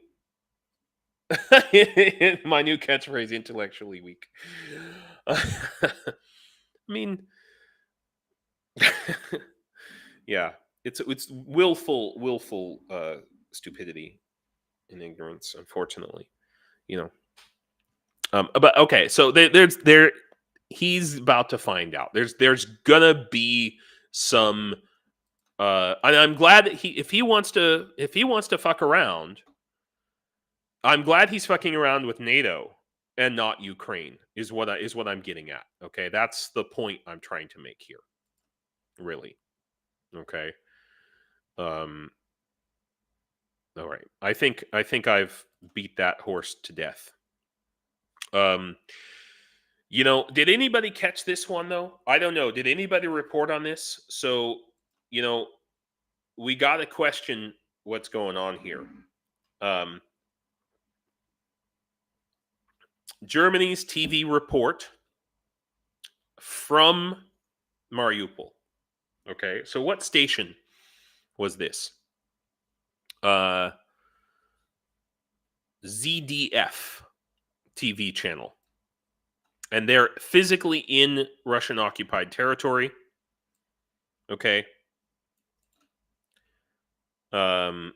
my new catchphrase, intellectually weak. I mean, yeah, it's willful stupidity and ignorance, unfortunately. But okay, so he's about to find out. There's gonna be some. And I'm glad that if he wants to fuck around, I'm glad he's fucking around with NATO and not Ukraine. Is what I'm getting at. Okay, that's the point I'm trying to make here. Really. Okay. All right. I think I've beat that horse to death. Did anybody catch this one though? I don't know. Did anybody report on this? So, we got to question what's going on here. Germany's TV report from Mariupol. Okay, so what station was this? ZDF TV channel. And they're physically in Russian occupied territory. Okay. And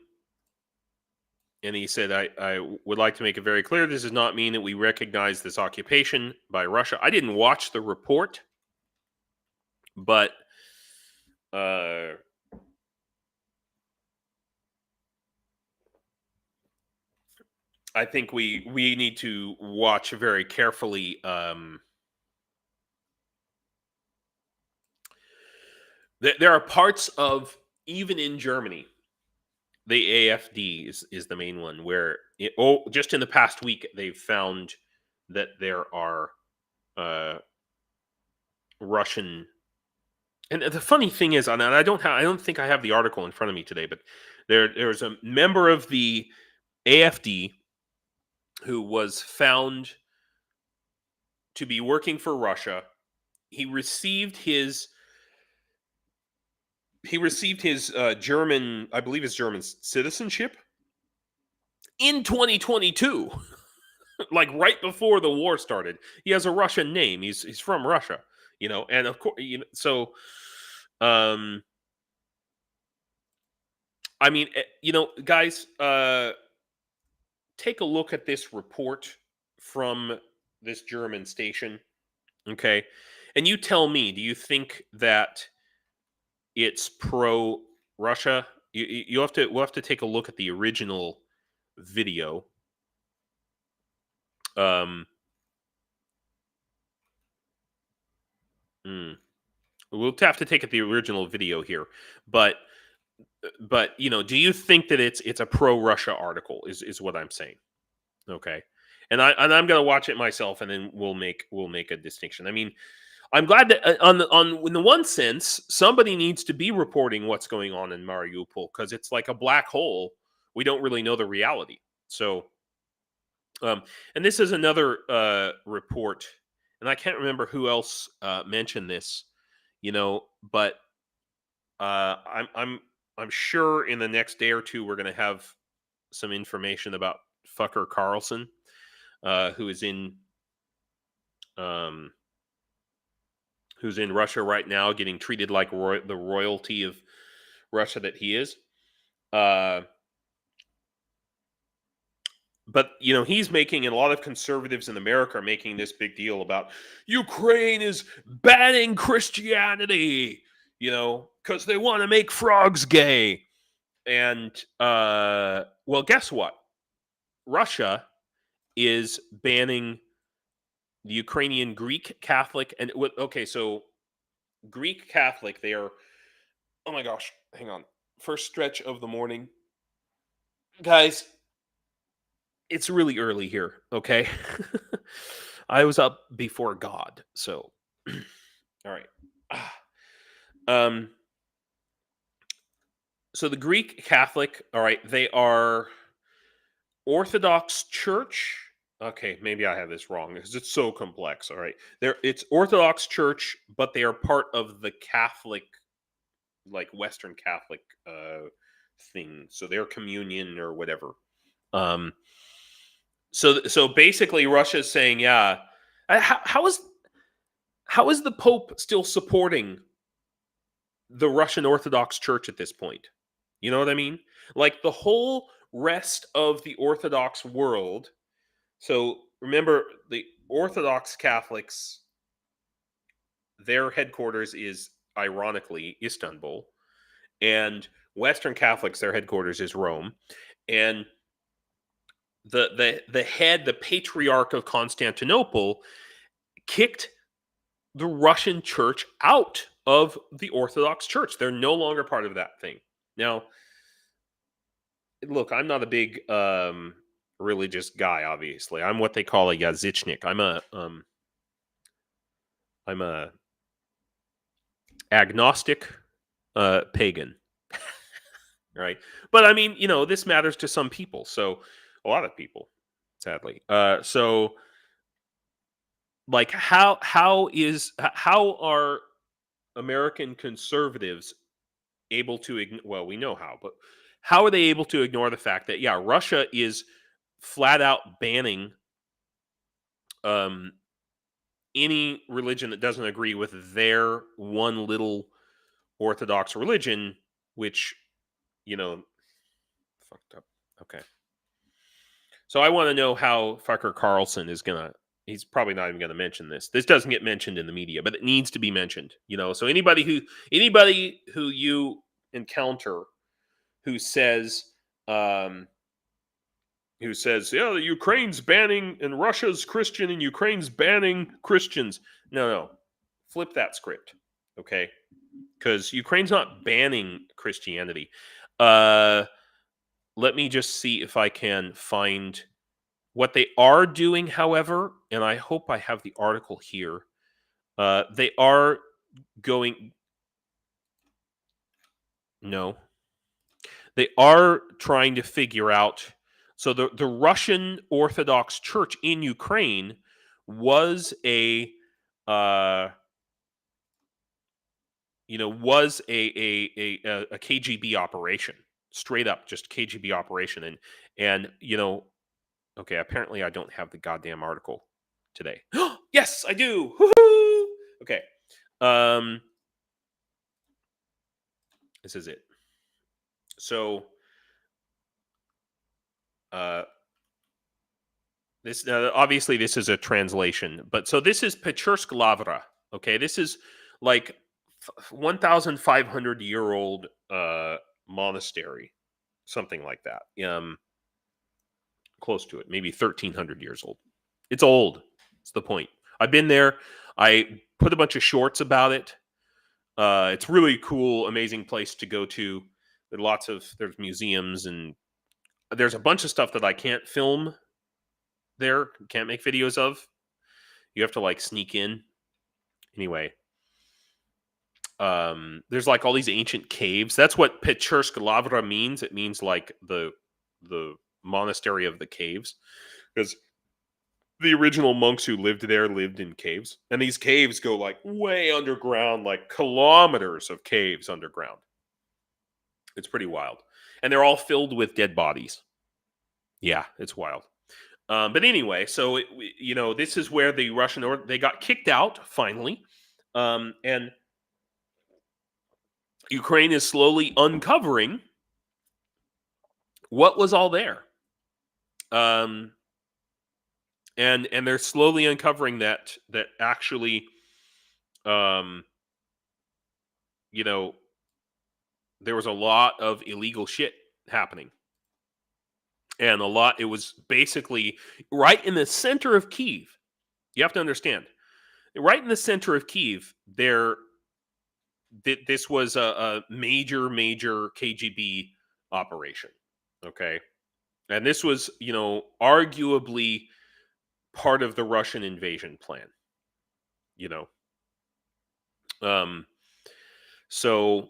he said, I would like to make it very clear, this does not mean that we recognize this occupation by Russia. I didn't watch the report, but I think we need to watch very carefully. There are parts of, even in Germany, the AFD is the main one, where just in the past week they've found that there are Russian. And the funny thing is, and I don't think I have the article in front of me today, but there's a member of the AFD who was found to be working for Russia. He received his German, I believe, his German citizenship in 2022, like right before the war started. He has a Russian name. He's from Russia, and of course, so. I mean, guys, take a look at this report from this German station, okay? And you tell me, do you think that it's pro-Russia? We'll have to take a look at the original video. We'll have to take at the original video here, but do you think that it's a pro-Russia article? Is what I'm saying, okay? And I'm gonna watch it myself, and then we'll make a distinction. I mean, I'm glad that in the one sense, somebody needs to be reporting what's going on in Mariupol, because it's like a black hole. We don't really know the reality. So, and this is another report, and I can't remember who else mentioned this. But I'm sure in the next day or two we're going to have some information about fucker Carlson, who's in Russia right now, getting treated like the royalty of Russia that he is. But, he's making, and a lot of conservatives in America are making this big deal about Ukraine is banning Christianity, because they want to make frogs gay. And well, guess what? Russia is banning the Ukrainian Greek Catholic and okay, so Greek Catholic, they are, oh my gosh, hang on. First stretch of the morning. Guys, it's really early here, okay? I was up before God, so all right. Ah. Um so the Greek Catholic, all right, they are Orthodox Church. Okay, maybe I have this wrong because it's so complex. All right. It's Orthodox Church, but they are part of the Catholic, like Western Catholic thing. So their communion or whatever. Um so basically Russia is saying, yeah, how is the Pope still supporting the Russian Orthodox Church at this point? You know what I mean? Like the whole rest of the Orthodox world. So remember, the Orthodox Catholics, their headquarters is ironically Istanbul, and Western Catholics, their headquarters is Rome, and the head, the Patriarch of Constantinople, kicked the Russian Church out of the Orthodox Church. They're no longer part of that thing now. Look, I'm not a big religious guy. Obviously, I'm what they call a yazichnik. I'm a agnostic pagan, right? But I mean, this matters to some people. So a lot of people, sadly. So like, how are American conservatives able to well, we know how, but how are they able to ignore the fact that, yeah, Russia is flat out banning um any religion that doesn't agree with their one little Orthodox religion, which, fucked up. Okay. So I want to know how Fucker Carlson is gonna. He's probably not even gonna mention this. This doesn't get mentioned in the media, but it needs to be mentioned. So anybody who you encounter who says um, yeah, the Ukraine's banning and Russia's Christian and Ukraine's banning Christians. No, flip that script, okay? Because Ukraine's not banning Christianity. Let me just see if I can find what they are doing, however, and I hope I have the article here. They are going. No, they are trying to figure out. So the Russian Orthodox Church in Ukraine was uh, was a KGB operation, straight up, just KGB operation, and okay, apparently I don't have the goddamn article today. Yes, I do. Woo-hoo! Okay. Um this is it. So uh this obviously this is a translation, but so this is Pechursk Lavra. Okay, this is like 1,500-year-old monastery, something like that. Close to it, maybe 1,300 years old. It's old. It's the point. I've been there. I put a bunch of shorts about it. It's really cool, amazing place to go to. There's museums, and there's a bunch of stuff that I can't film there, can't make videos of. You have to like sneak in. Anyway, there's like all these ancient caves. That's what Pechursk Lavra means. It means like the monastery of the caves, because the original monks who lived there lived in caves, and these caves go like way underground, like kilometers of caves underground. It's pretty wild, and they're all filled with dead bodies. Yeah, it's wild. But anyway, so this is where the Russian they got kicked out finally, and Ukraine is slowly uncovering what was all there. And they're slowly uncovering that actually, um, there was a lot of illegal shit happening. And it was basically right in the center of Kyiv. You have to understand, right in the center of Kyiv, this was a major KGB operation. Okay. And this was, arguably part of the Russian invasion plan, you know. So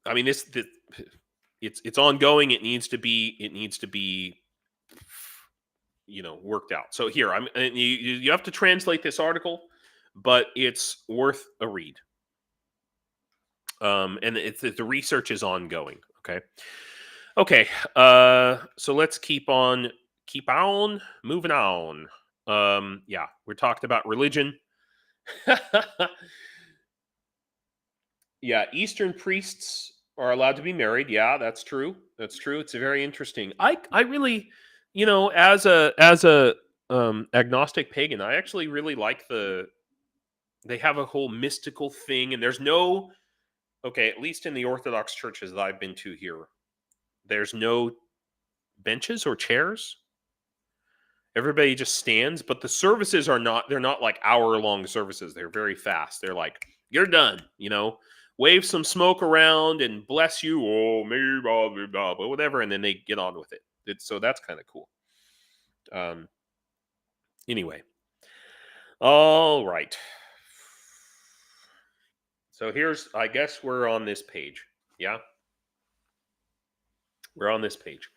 I mean, it's ongoing. It needs to be worked out. So here, and you have to translate this article, but it's worth a read. And the research is ongoing. Okay. So let's keep on moving on. Yeah, we're talking about religion. Yeah, Eastern priests are allowed to be married. Yeah, that's true. That's true. It's very interesting. I really, as a agnostic pagan, I actually really like they have a whole mystical thing, and there's no, okay, at least in the Orthodox churches that I've been to here, there's no benches or chairs. Everybody just stands, but the services they're not like hour-long services. They're very fast. They're like, you're done, wave some smoke around and bless you, oh, me, blah, blah, blah, whatever, and then they get on with it. So that's kind of cool. Anyway. All right. So I guess we're on this page. Yeah? We're on this page.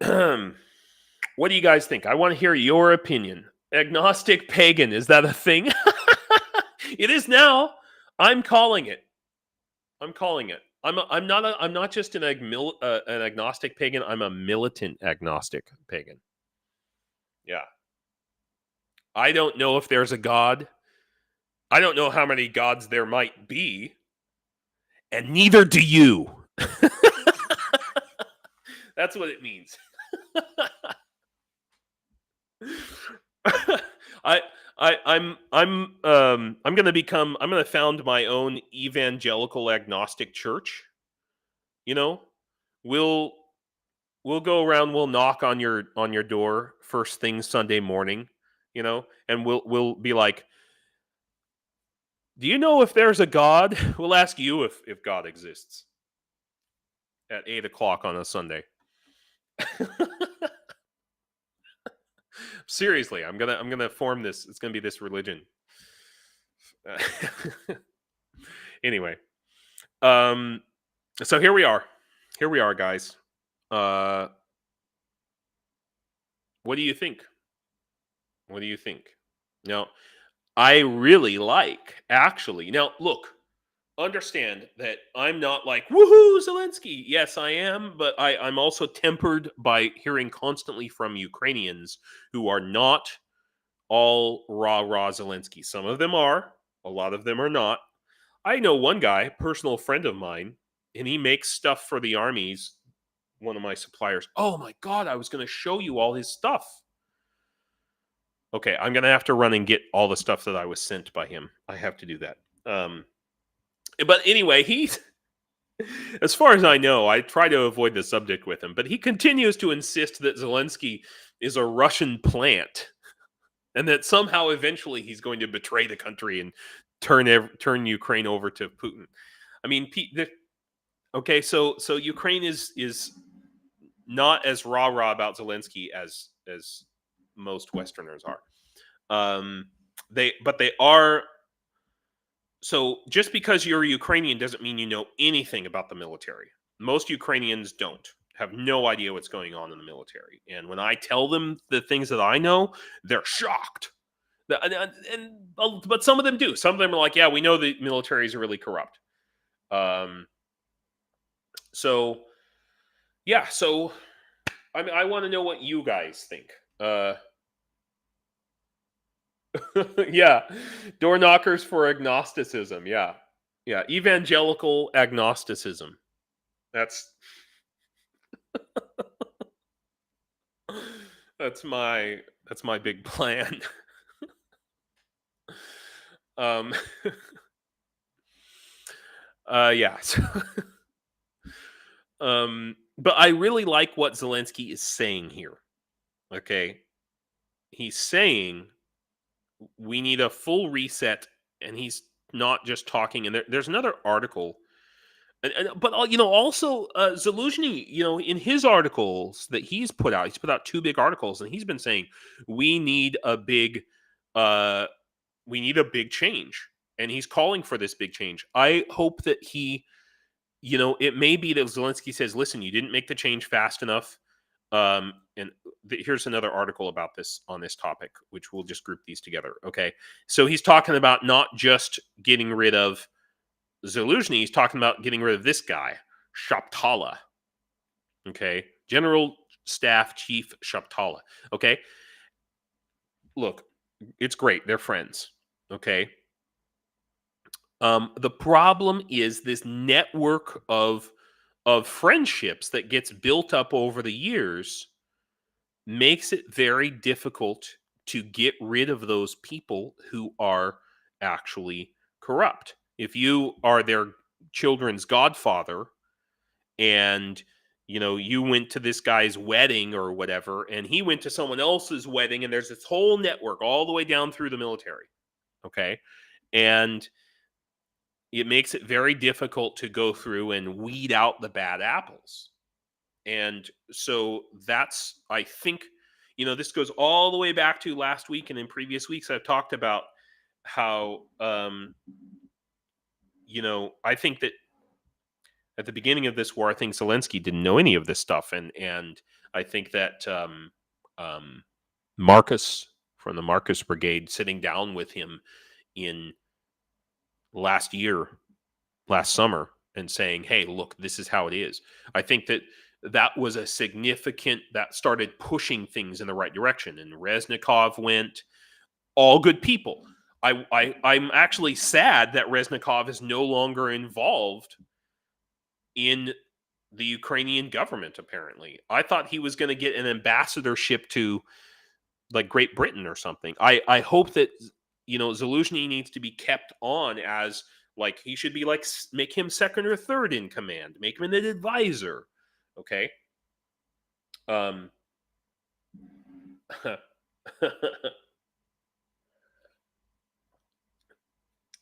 What do you guys think? I want to hear your opinion. Agnostic pagan, is that a thing? It is now. I'm calling it. I'm not just an agnostic pagan. I'm a militant agnostic pagan. Yeah. I don't know if there's a God. I don't know how many gods there might be. And neither do you. That's what it means. I'm gonna found my own evangelical agnostic church. We'll go around, we'll knock on your door first thing Sunday morning, and we'll be like, do you know if there's a God? We'll ask you if God exists at 8:00 on a Sunday. Seriously, I'm gonna form this. It's gonna be this religion. Anyway, so here we are. Here we are, guys. What do you think? What do you think? Now, I really like, actually. Now, look, understand that I'm not like, woohoo, Zelensky. Yes, I am, but I'm also tempered by hearing constantly from Ukrainians who are not all rah Zelensky. Some of them are, a lot of them are not. I know one guy, personal friend of mine, and he makes stuff for the armies. One of my suppliers. Oh my God, I was going to show you all his stuff. Okay, I'm going to have to run and get all the stuff that I was sent by him. I have to do that. But anyway, as far as I know, I try to avoid the subject with him, but he continues to insist that Zelensky is a Russian plant and that somehow eventually he's going to betray the country and turn Ukraine over to Putin. I mean, okay, so Ukraine is not as rah about Zelensky as most Westerners are. They are. So just because you're Ukrainian doesn't mean you know anything about the military. Most Ukrainians have no idea what's going on in the military. And when I tell them the things that I know, they're shocked. But some of them do. Some of them are like, yeah, we know the military is really corrupt. So, yeah. So, I mean, I want to know what you guys think. Yeah, door knockers for agnosticism. Yeah, evangelical agnosticism. That's that's my big plan. um Yeah. But I really like what Zelensky is saying here. Okay. He's saying we need a full reset, and he's not just talking. And there's another article, but also Zaluzhny, in his articles that he's put out two big articles, and he's been saying we need a big, uh, we need a big change, and he's calling for this big change. I hope that it may be that Zelensky says, "Listen, you didn't make the change fast enough." And here's another article about this on this topic, which we'll just group these together. Okay, so he's talking about not just getting rid of Zaluzhny; he's talking about getting rid of this guy, Shaptala. Okay, General Staff Chief Shaptala. Okay, look, it's great; they're friends. Okay, the problem is this network of friendships that gets built up over the years makes it very difficult to get rid of those people who are actually corrupt. If you are their children's godfather, and you went to this guy's wedding or whatever, and he went to someone else's wedding, and there's this whole network all the way down through the military. Okay, and it makes it very difficult to go through and weed out the bad apples. And so that's, I think, this goes all the way back to last week, and in previous weeks I've talked about how I think that at the beginning of this war, I think Zelensky didn't know any of this stuff, and I think that Marcus from the Marcus Brigade, sitting down with him in last summer, and saying, "Hey, look, this is how it is." I think that was a significant, that started pushing things in the right direction. And Reznikov went, all good people. I'm actually sad that Reznikov is no longer involved in the Ukrainian government. Apparently, I thought he was going to get an ambassadorship to like Great Britain or something. I hope that Zaluzhny needs to be kept on as, like, he should be like, make him second or third in command, make him an advisor. Okay.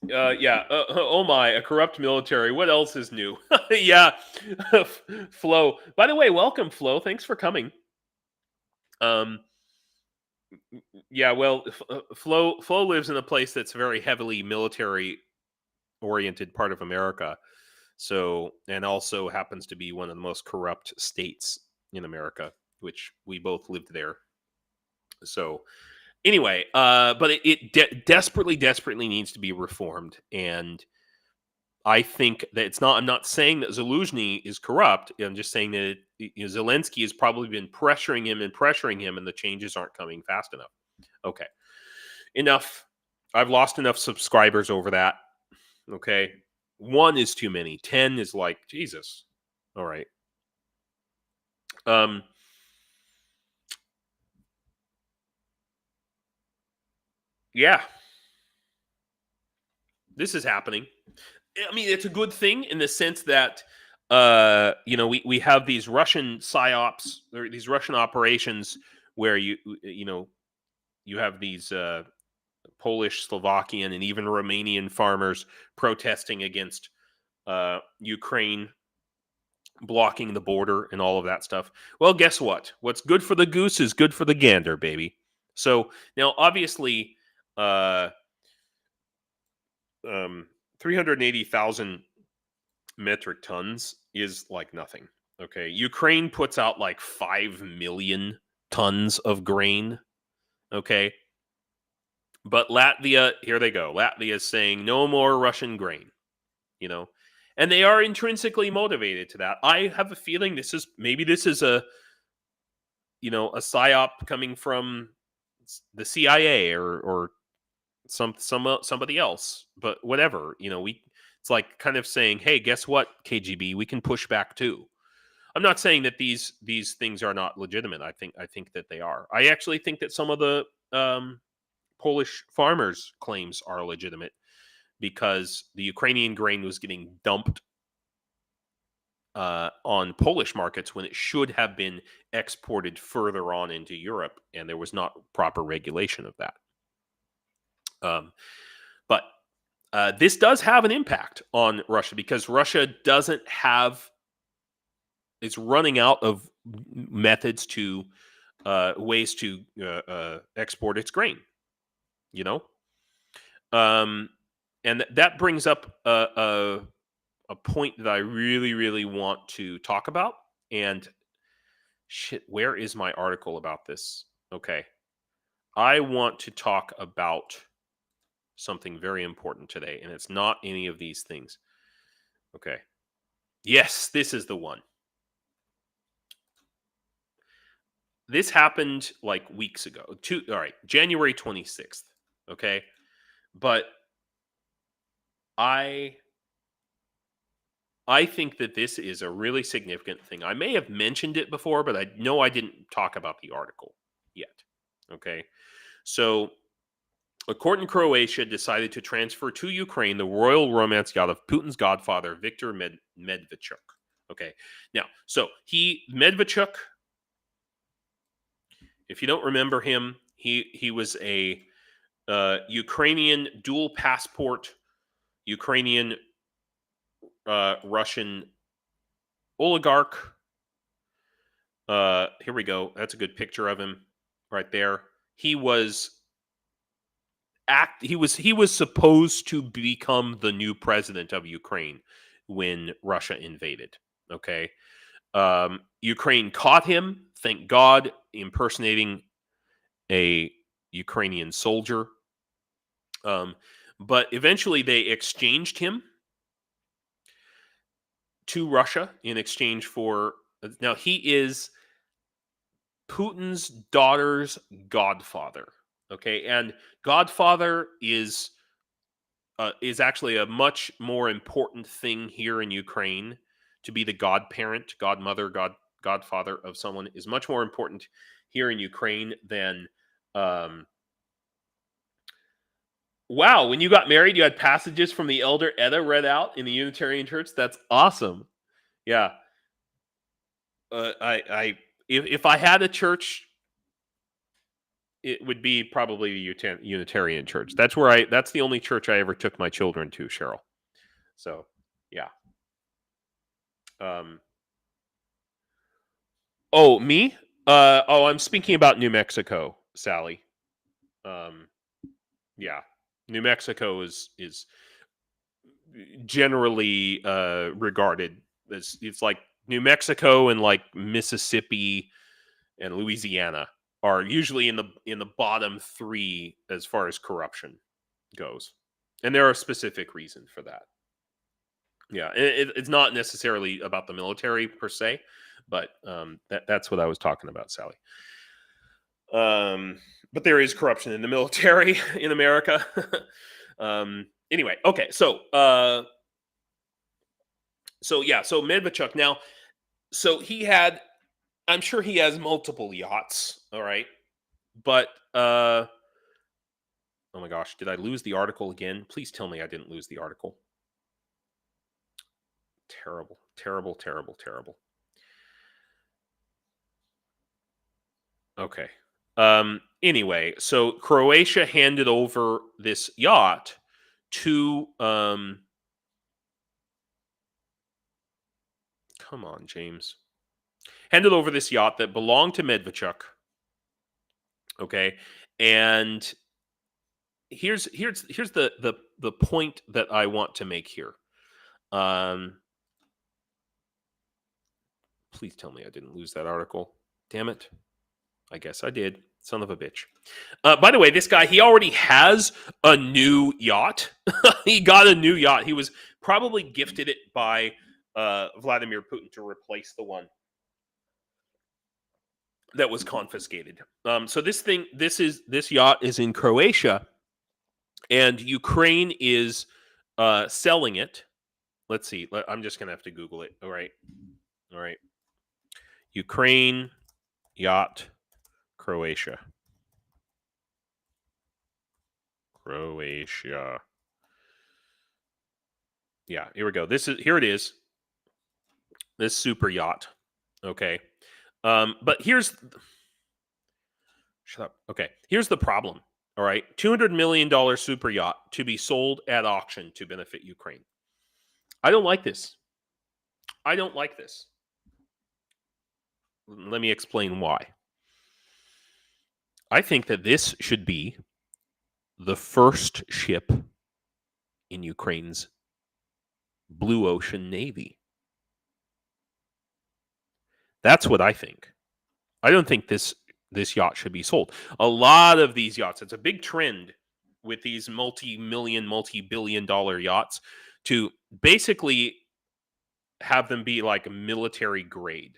Yeah. Oh my, a corrupt military. What else is new? Yeah. Flo. By the way, welcome, Flo. Thanks for coming. Yeah. Well, Flo lives in a place that's very heavily military oriented part of America. So, and also happens to be one of the most corrupt states in America, which we both lived there. So, anyway, but it desperately needs to be reformed. And I think that it's not, I'm not saying that Zaluzhny is corrupt. I'm just saying that Zelensky has probably been pressuring him, and the changes aren't coming fast enough. Okay. Enough. I've lost enough subscribers over that. Okay. 1 is too many. 10 is like, Jesus. All right. Yeah. This is happening. I mean, it's a good thing in the sense that we have these Russian psyops, or these Russian operations, where you have these Polish, Slovakian, and even Romanian farmers protesting against Ukraine blocking the border and all of that stuff. Well, guess what? What's good for the goose is good for the gander, baby. So now, obviously, 380,000 metric tons is like nothing. Okay, Ukraine puts out like 5 million tons of grain. Okay, but Latvia, here they go. Latvia is saying no more Russian grain. And they are intrinsically motivated to that. I have a feeling this is a psyop coming from the CIA or somebody else. But whatever, it's like kind of saying, hey, guess what, KGB, we can push back too. I'm not saying that these things are not legitimate. I think that they are. I actually think that some of the Polish farmers' claims are legitimate. because the Ukrainian grain was getting dumped on Polish markets when it should have been exported further on into Europe, and there was not proper regulation of that. But this does have an impact on Russia because Russia doesn't have, it's running out of methods to ways to export its grain, you know? And that brings up a point that I really, really want to talk about. And shit, where is my article about this? Okay. I want to talk about something very important today, and it's not any of these things. Okay. Yes, this is the one. This happened like weeks ago. All right, January 26th. Okay. But I think that this is a really significant thing. I may have mentioned it before, but I know I didn't talk about the article yet. Okay. So, a court in Croatia decided to transfer to Ukraine the royal romance yacht of Putin's godfather, Viktor Medvedchuk. Okay. Now, so Medvedchuk, if you don't remember him, he was a Ukrainian dual passport, Ukrainian Russian oligarch. Here we go. That's a good picture of him right there. He was supposed to become the new president of Ukraine when Russia invaded. Okay. Ukraine caught him, thank God, impersonating a Ukrainian soldier. But eventually they exchanged him to Russia in exchange for, now he is Putin's daughter's godfather. Okay, and godfather is actually a much more important thing here in Ukraine. To be the godparent, godmother, godfather of someone is much more important here in Ukraine than. Wow, when you got married, you had passages from the Elder Edda read out in the Unitarian Church. That's awesome. Yeah, if I had a church, it would be probably the Unitarian Church. That's the only church I ever took my children to, Cheryl. So, yeah. Oh, me? I'm speaking about New Mexico, Sally. Yeah. New Mexico is generally regarded as, it's like New Mexico and like Mississippi and Louisiana are usually in the bottom 3 as far as corruption goes, and there are specific reasons for that. Yeah, it's not necessarily about the military per se, but that's what I was talking about, Sally. But there is corruption in the military in America. Anyway, okay, so Medvedchuk now, so I'm sure he has multiple yachts, all right, but oh my gosh, did I lose the article again? Please tell me I didn't lose the article. Terrible, terrible, terrible, terrible. Okay. Anyway, so Croatia handed over this yacht to come on, James. Handed over this yacht that belonged to Medvedchuk. Okay. And here's the point that I want to make here. Please tell me I didn't lose that article. Damn it. I guess I did. Son of a bitch. By the way, this guy, he already has a new yacht. He got a new yacht. He was probably gifted it by Vladimir Putin to replace the one that was confiscated. So this yacht is in Croatia, and Ukraine is selling it. Let's see. I'm just going to have to Google it. All right. Ukraine yacht, Croatia. Yeah, here we go. Here it is. This super yacht. Okay. But shut up. Okay. Here's the problem. All right. $200 million super yacht to be sold at auction to benefit Ukraine. I don't like this. I don't like this. Let me explain why. I think that this should be the first ship in Ukraine's Blue Ocean Navy. That's what I think. I don't think this yacht should be sold. A lot of these yachts, it's a big trend with these multi-million, multi-billion-dollar yachts to basically have them be like a military grade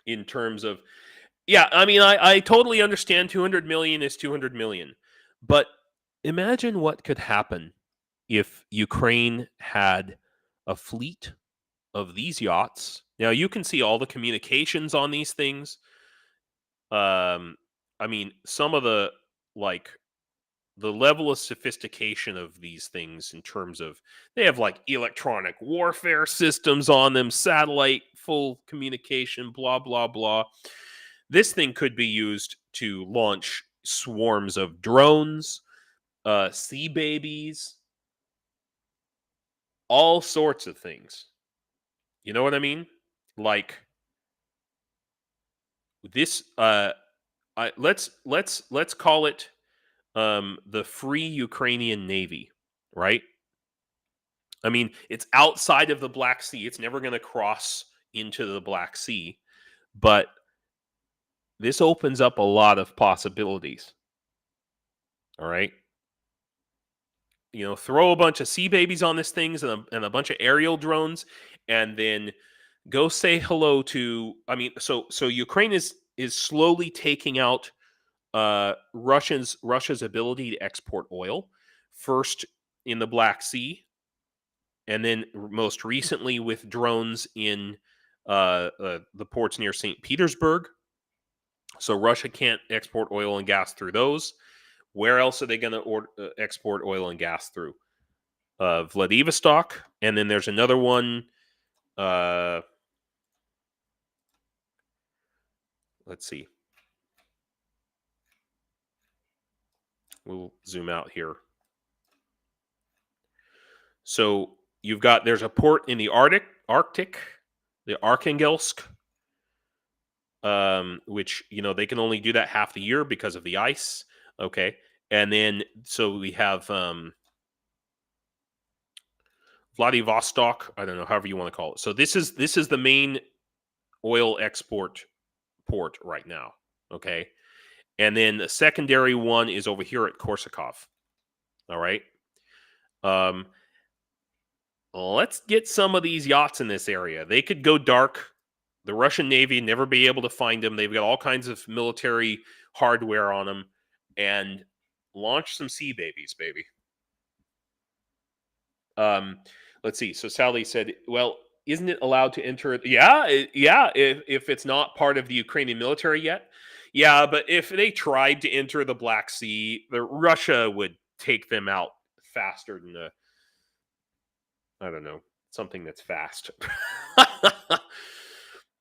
in terms of, yeah, I mean, I totally understand 200 million is 200 million, but imagine what could happen if Ukraine had a fleet of these yachts. Now you can see all the communications on these things. I mean, some of like the level of sophistication of these things in terms of they have like electronic warfare systems on them, satellite full communication, blah blah blah. This thing could be used to launch swarms of drones, sea babies, all sorts of things. You know what I mean? Like this let's call it the Free Ukrainian Navy, right? I mean, it's outside of the Black Sea. It's never going to cross into the Black Sea, but this opens up a lot of possibilities. All right. You know, throw a bunch of sea babies on this things and a bunch of aerial drones, and then go say hello to. I mean, so Ukraine is slowly taking out Russia's ability to export oil, first in the Black Sea, and then most recently with drones in the ports near St. Petersburg. So Russia can't export oil and gas through those. Where else are they going to export oil and gas through? Vladivostok, and then there's another one. Let's see. We'll zoom out here. So there's a port in the Arctic, the Arkhangelsk, which they can only do that half the year because of the ice. Okay, and then so we have Vladivostok. I don't know, however you want to call it. So this is the main oil export port right now. Okay, and then the secondary one is over here at Korsakov. All right. Let's get some of these yachts in this area. They could go dark. The Russian Navy never be able to find them. They've got all kinds of military hardware on them, and launch some sea babies, baby. Let's see. So Sally said, "Well, isn't it allowed to enter?" Yeah. If it's not part of the Ukrainian military yet, yeah. But if they tried to enter the Black Sea, Russia would take them out faster than I don't know, something that's fast.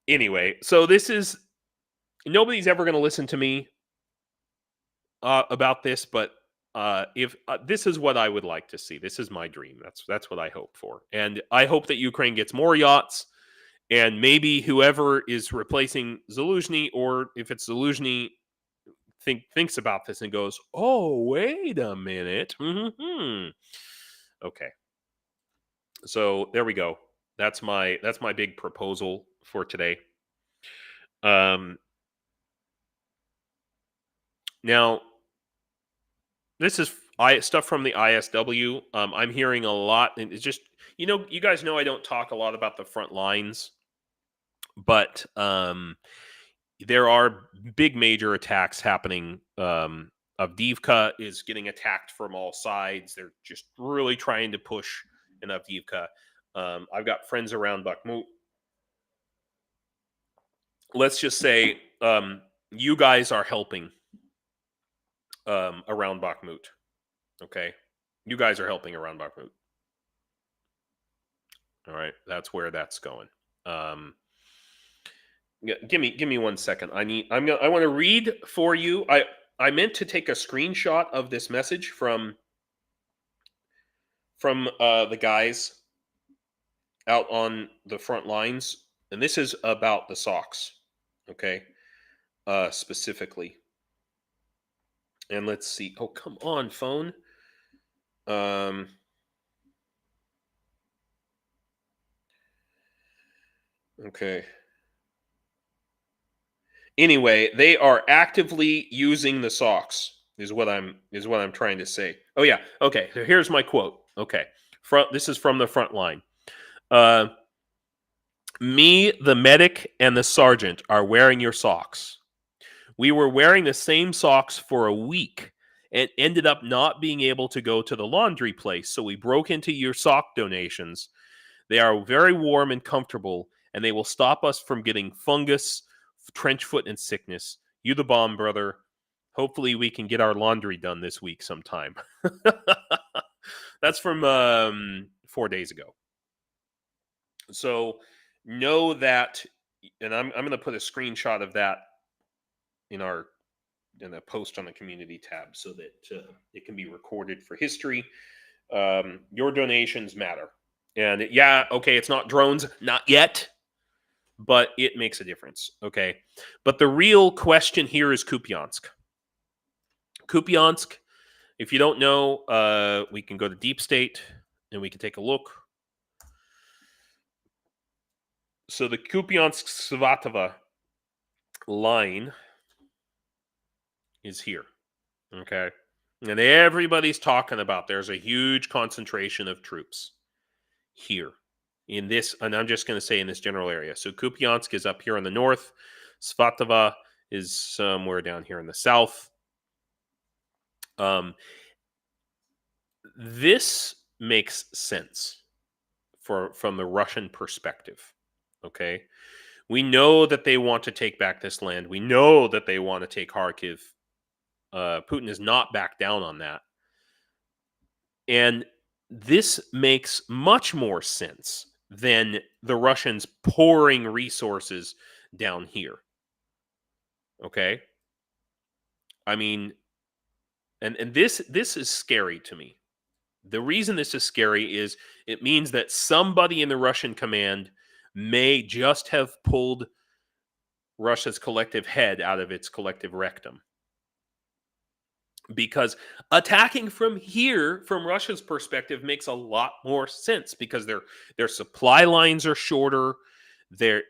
Anyway, so nobody's ever going to listen to me about this, but if this is what I would like to see, this is my dream. That's what I hope for, and I hope that Ukraine gets more yachts, and maybe whoever is replacing Zaluzhny, or if it's Zaluzhny, thinks about this and goes, "Oh, wait a minute." Mm-hmm. Okay. So there we go. That's my big proposal for today. Now this is stuff from the ISW. I'm hearing a lot, and it's just you guys know I don't talk a lot about the front lines, but there are big major attacks happening. Avdiivka is getting attacked from all sides. They're just really trying to push in Avdiivka. I've got friends around Bakhmut. Let's just say you guys are helping around Bakhmut. Okay, you guys are helping around Bakhmut. All right, that's where that's going. Yeah, give me 1 second. I want to read for you. I meant to take a screenshot of this message from the guys out on the front lines, and this is about the socks, okay, specifically. And let's see. Oh, come on, phone. Okay. Anyway, they are actively using the socks. Is what I'm trying to say. Oh yeah. Okay. So here's my quote. Okay. This is from the front line. Uh, Me, the medic, and the sergeant are wearing your socks. We were wearing the same socks for a week and ended up not being able to go to the laundry place, so we broke into your sock donations. They are very warm and comfortable, and they will stop us from getting fungus, trench foot, and sickness. You the bomb, brother. Hopefully, we can get our laundry done this week sometime. That's from 4 days ago. So know that, and I'm going to put a screenshot of that in a post on the community tab so that it can be recorded for history. Your donations matter. And yeah, okay, it's not drones, not yet, but it makes a difference, okay? But the real question here is Kupiansk. Kupiansk, if you don't know, we can go to Deep State and we can take a look. So the Kupiansk-Svatova line is here, okay? And everybody's talking about there's a huge concentration of troops here in this, and I'm just going to say in this general area. So Kupiansk is up here in the north. Svatova is somewhere down here in the south. This makes sense from the Russian perspective. Okay, we know that they want to take back this land. We know that they want to take Kharkiv. Putin is not back down on that. And this makes much more sense than the Russians pouring resources down here. Okay? I mean, and this is scary to me. The reason this is scary is it means that somebody in the Russian command may just have pulled Russia's collective head out of its collective rectum. Because attacking from here, from Russia's perspective, makes a lot more sense because their supply lines are shorter. They're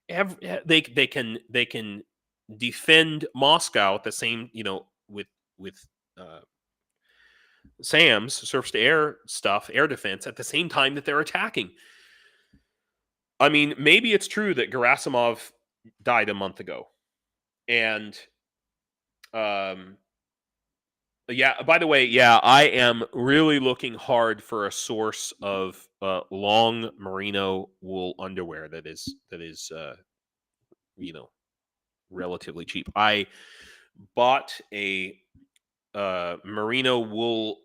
they can defend Moscow at the same, with SAMs, surface to air stuff, air defense, at the same time that they're attacking. I mean, maybe it's true that Gerasimov died a month ago, and yeah, by the way, yeah, I am really looking hard for a source of long merino wool underwear that is relatively cheap. I bought a merino wool,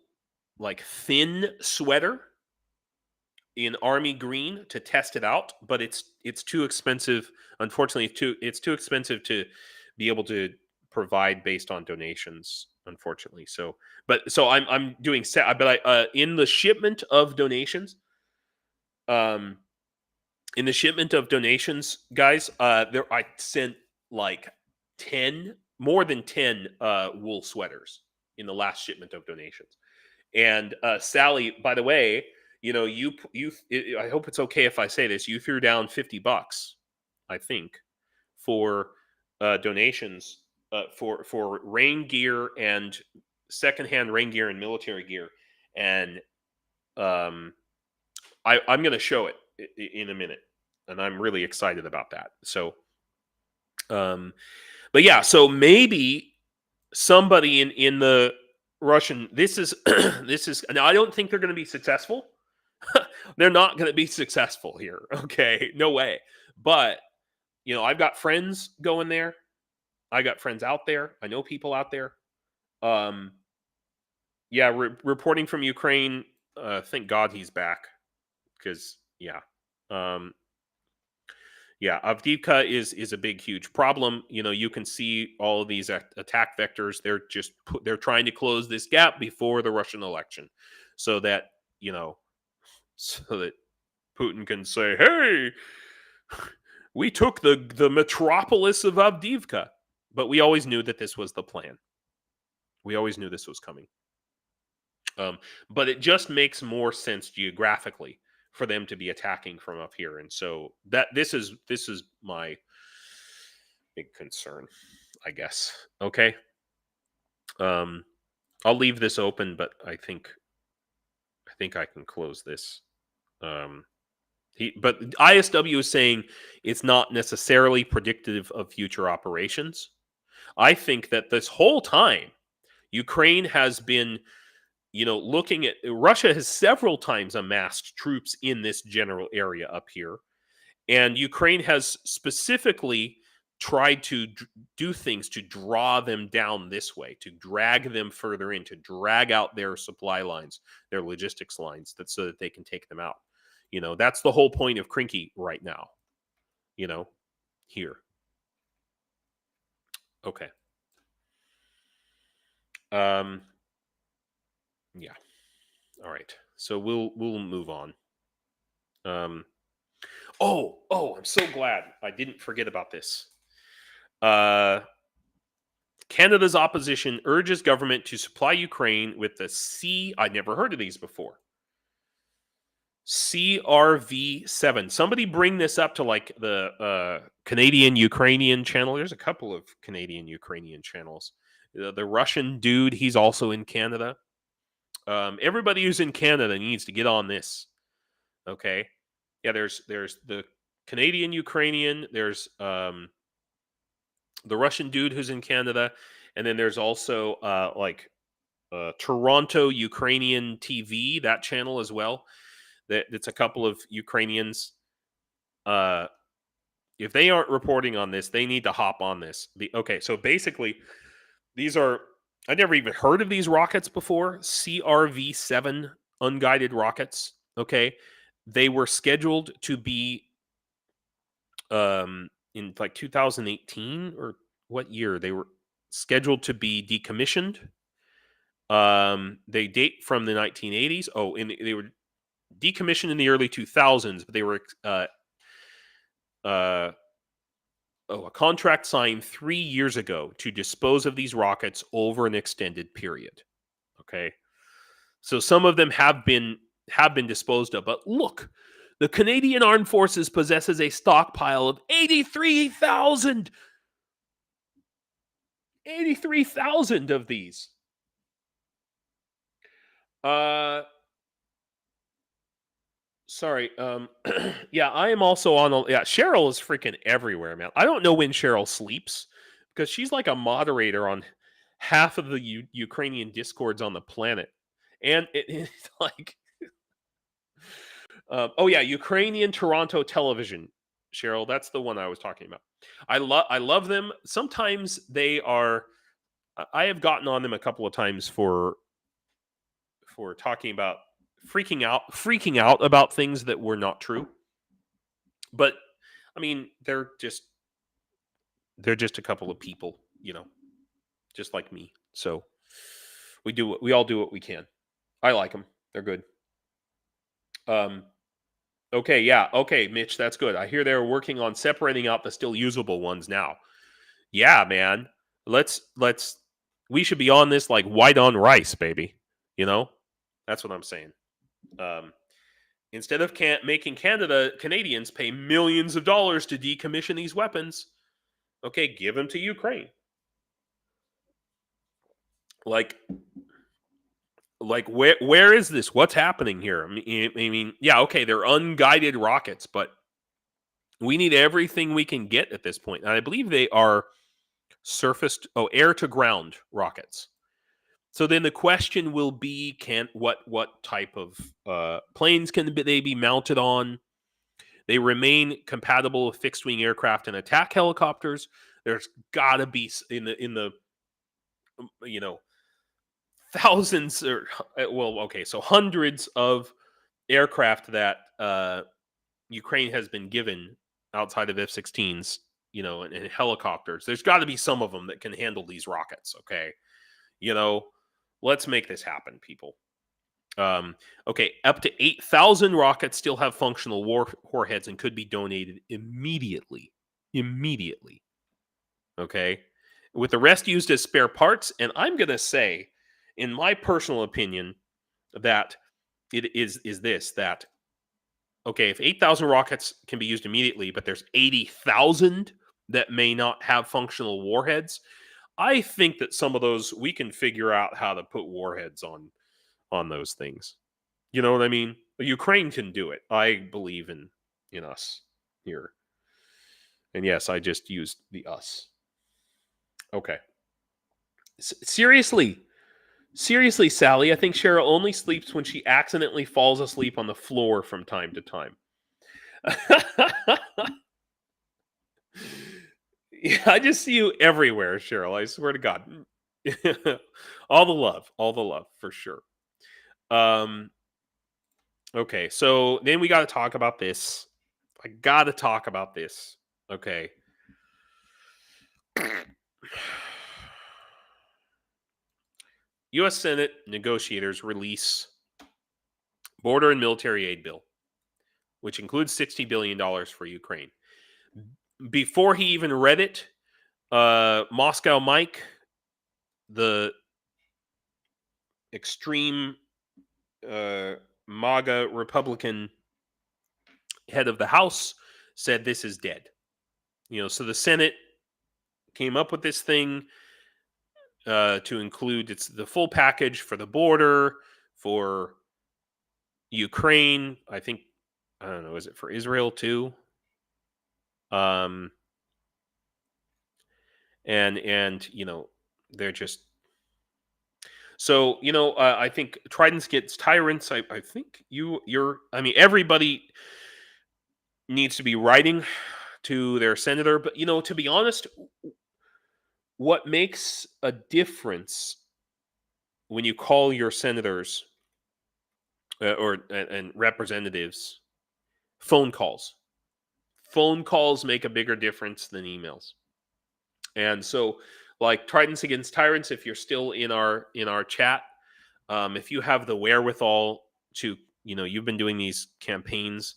like, thin sweater in army green to test it out, but it's too expensive. Unfortunately, it's too expensive to be able to provide based on donations, unfortunately. So I'm doing set, but in the shipment of donations, guys, there I sent like 10, more than 10 wool sweaters in the last shipment of donations. And Sally, by the way, I hope it's okay if I say this, you threw down $50, I think, for donations for rain gear and secondhand rain gear and military gear. And I'm going to show it in a minute, and I'm really excited about that. So, but yeah, so maybe somebody in the Russian, this is now, I don't think they're going to be successful. They're not going to be successful here. Okay, no way. But I've got friends going there. I got friends out there. I know people out there. Yeah, reporting from Ukraine. Thank God he's back. because yeah, Avdiivka is a big, huge problem. You can see all of these attack vectors. They're trying to close this gap before the Russian election, so that so that Putin can say, "Hey, we took the metropolis of Avdiivka." But we always knew that this was the plan. We always knew this was coming. But it just makes more sense geographically for them to be attacking from up here, and so this is my big concern, I guess. Okay. I'll leave this open, but I think I can close this. But ISW is saying it's not necessarily predictive of future operations. I think that this whole time, Ukraine has been, looking at Russia has several times amassed troops in this general area up here. And Ukraine has specifically tried to do things to draw them down this way, to drag them further in, to drag out their supply lines, their logistics lines, so that they can take them out. That's the whole point of Krinky right now. Here. Okay. Yeah. All right. So we'll move on. Oh, I'm so glad I didn't forget about this. Canada's opposition urges government to supply Ukraine with the I'd never heard of these before. CRV7. Somebody bring this up to like the Canadian Ukrainian channel. There's a couple of Canadian Ukrainian channels. The Russian dude, he's also in Canada. Everybody who's in Canada needs to get on this. Okay. Yeah, there's the Canadian Ukrainian, there's the Russian dude who's in Canada, and then there's also Toronto Ukrainian TV, that channel as well. That's a couple of Ukrainians. If they aren't reporting on this, they need to hop on this. Okay, so basically, these are, I never even heard of these rockets before. CRV7 unguided rockets. Okay, they were scheduled to be in like 2018 or what year they were scheduled to be decommissioned. They date from the 1980s. They were decommissioned in the early 2000s, but they were a contract signed 3 years ago to dispose of these rockets over an extended period. Okay, so some of them have been disposed of, but look, the Canadian Armed Forces possesses a stockpile of 83,000 of these. Sorry. Yeah, I am also on. Yeah, Cheryl is freaking everywhere, man. I don't know when Cheryl sleeps because she's like a moderator on half of the Ukrainian discords on the planet, and it's like, oh yeah, Ukrainian Toronto television. Cheryl, that's the one I was talking about. I love them. Sometimes they are. I have gotten on them a couple of times for talking about freaking out about things that were not true. But I mean, they're just a couple of people, just like me. So we all do what we can. I like them. They're good. Okay, yeah. Okay, Mitch, that's good. I hear they're working on separating out the still usable ones now. Yeah, man. We should be on this like white on rice, baby. That's what I'm saying. Instead of making Canadians pay millions of dollars to decommission these weapons, okay, give them to Ukraine. Like where is this? What's happening here? I mean, yeah, okay, they're unguided rockets, but we need everything we can get at this point. And I believe they are air to ground rockets. So then the question will be, what type of planes can they be mounted on? They remain compatible with fixed wing aircraft and attack helicopters. There's got to be in the thousands so hundreds of aircraft that Ukraine has been given outside of F-16s, and helicopters. There's got to be some of them that can handle these rockets. Okay, let's make this happen, people. Okay, up to 8,000 rockets still have functional warheads and could be donated immediately. Immediately. Okay, with the rest used as spare parts. And I'm going to say, in my personal opinion, that it is this, that, okay, if 8,000 rockets can be used immediately, but there's 80,000 that may not have functional warheads, I think that some of those, we can figure out how to put warheads on those things. You know what I mean? Ukraine can do it. I believe in us here. And yes, I just used the us. Okay. Seriously, Sally, I think Cheryl only sleeps when she accidentally falls asleep on the floor from time to time. Yeah, I just see you everywhere, Cheryl. I swear to God. All the love for sure. Okay, so then we got to talk about this. I got to talk about this. Okay. U.S. Senate negotiators release border and military aid bill, which includes $60 billion for Ukraine. Before he even read it, Moscow Mike, the extreme MAGA Republican head of the House, said this is dead. So the Senate came up with this thing to include the full package for the border, for Ukraine. I think, I don't know, is it for Israel too? And they're just, so I think Tridents gets tyrants. I think everybody needs to be writing to their senator, but to be honest, what makes a difference when you call your senators and representatives? Phone calls make a bigger difference than emails. And so, like, Tridents Against Tyrants, if you're still in our chat, if you have the wherewithal to, you've been doing these campaigns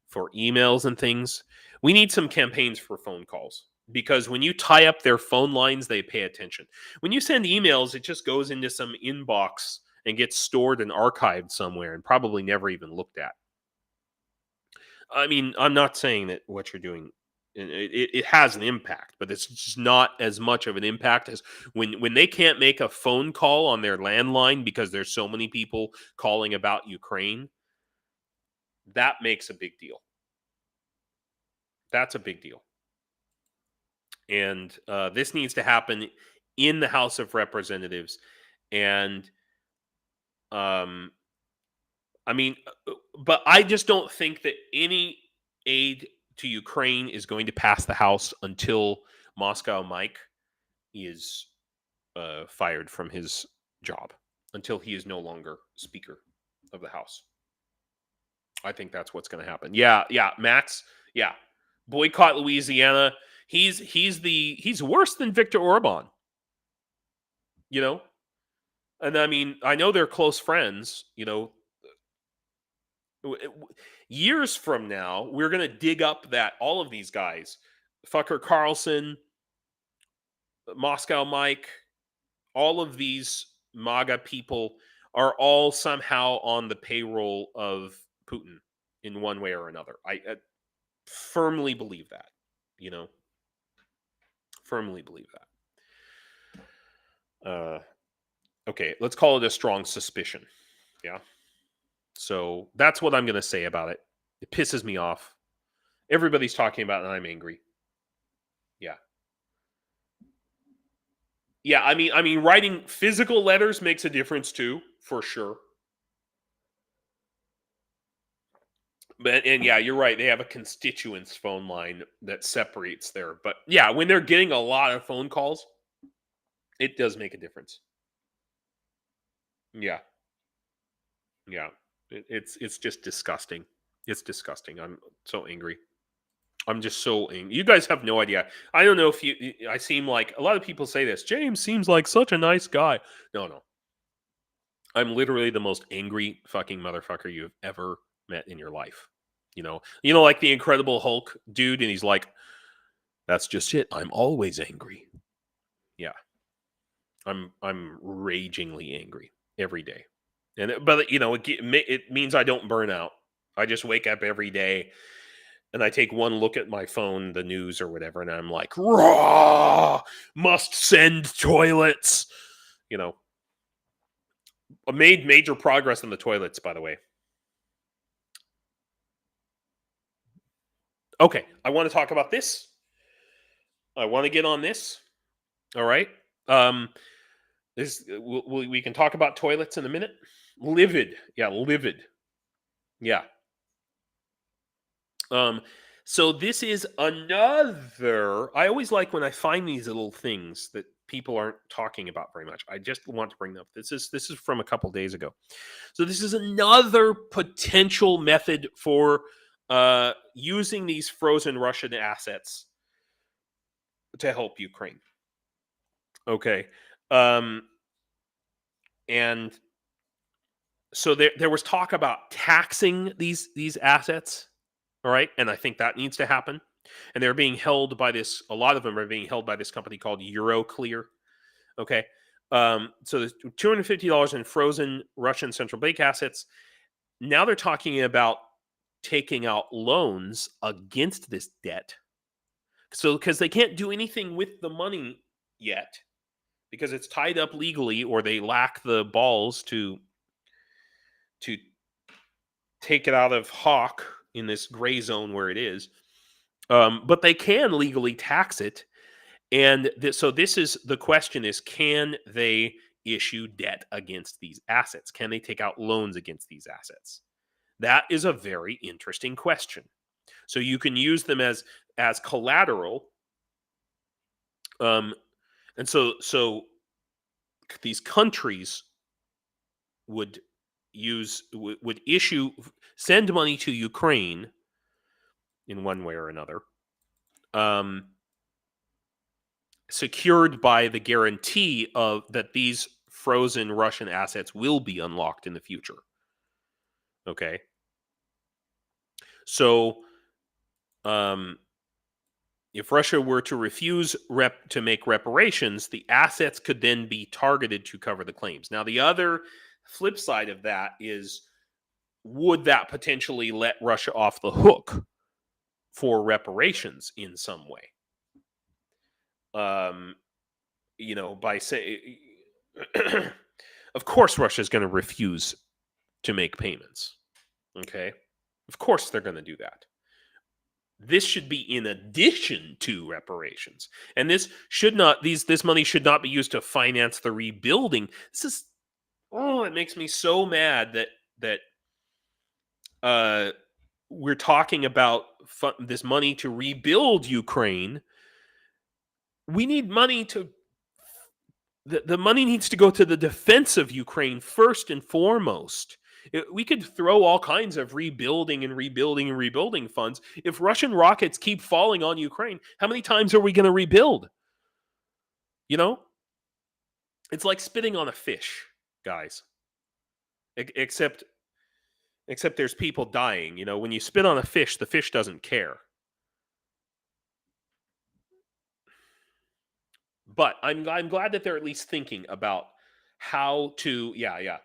for emails and things, we need some campaigns for phone calls, because when you tie up their phone lines, they pay attention. When you send emails, it just goes into some inbox and gets stored and archived somewhere and probably never even looked at. I mean, I'm not saying that what you're doing, it has an impact, but it's just not as much of an impact as when they can't make a phone call on their landline because there's so many people calling about Ukraine. That makes a big deal. That's a big deal. And this needs to happen in the House of Representatives. And but I just don't think that any aid to Ukraine is going to pass the House until Moscow Mike is fired from his job, until he is no longer Speaker of the House. I think that's what's going to happen. Yeah, Max. Yeah, boycott Louisiana. He's worse than Viktor Orban. And I mean, I know they're close friends. Years from now, we're going to dig up that all of these guys, Fucker Carlson, Moscow Mike, all of these MAGA people are all somehow on the payroll of Putin in one way or another. I firmly believe that, firmly believe that. Okay, let's call it a strong suspicion. Yeah. So that's what I'm going to say about it. It pisses me off. Everybody's talking about it and I'm angry. Yeah. Yeah, I mean, writing physical letters makes a difference too, for sure. And yeah, you're right. They have a constituents phone line that separates there. But yeah, when they're getting a lot of phone calls, it does make a difference. Yeah. Yeah. It's just disgusting. It's disgusting. I'm so angry. I'm just so angry. You guys have no idea. I don't know if I seem like a lot of people say this. James seems like such a nice guy. No. I'm literally the most angry fucking motherfucker you've ever met in your life. Like the Incredible Hulk dude, and he's like, "That's just it. I'm always angry." Yeah, I'm ragingly angry every day, but it means I don't burn out. I just wake up every day and I take one look at my phone, the news or whatever, and I'm like, "Raw! Must send toilets." I made major progress on the toilets, by the way. Okay, I want to talk about this. I want to get on this. All right. Um, we can talk about toilets in a minute. Livid, yeah, livid, yeah. Um, so this is another. I always like when I find these little things that people aren't talking about very much. I just want to bring them up. This is from a couple days ago. So this is another potential method for using these frozen Russian assets to help Ukraine. Okay. Um, and so there was talk about taxing these assets, all right? And I think that needs to happen. And they're being held by a lot of them are being held by this company called Euroclear. Okay. So there's $250 in frozen Russian central bank assets. Now they're talking about taking out loans against this debt. So because they can't do anything with the money yet, because it's tied up legally, or they lack the balls to take it out of hawk in this gray zone where it is. But they can legally tax it. And so this is the question is, can they issue debt against these assets? Can they take out loans against these assets? That is a very interesting question. So you can use them as collateral. And so these countries would send money to Ukraine in one way or another, secured by the guarantee of that these frozen Russian assets will be unlocked in the future. Okay. So, if Russia were to refuse to make reparations, the assets could then be targeted to cover the claims. Now, the other flip side of that is, would that potentially let Russia off the hook for reparations in some way? By saying, of course, Russia is going to refuse to make payments. Okay, of course they're going to do that. This should be in addition to reparations, and this money should not be used to finance the rebuilding. It makes me so mad that we're talking about this money to rebuild Ukraine. We need money to. The money needs to go to the defense of Ukraine first and foremost. We could throw all kinds of rebuilding funds. If Russian rockets keep falling on Ukraine, how many times are we going to rebuild? It's like spitting on a fish, guys. Except there's people dying. When you spit on a fish, the fish doesn't care. But I'm glad that they're at least thinking about how to. Yeah.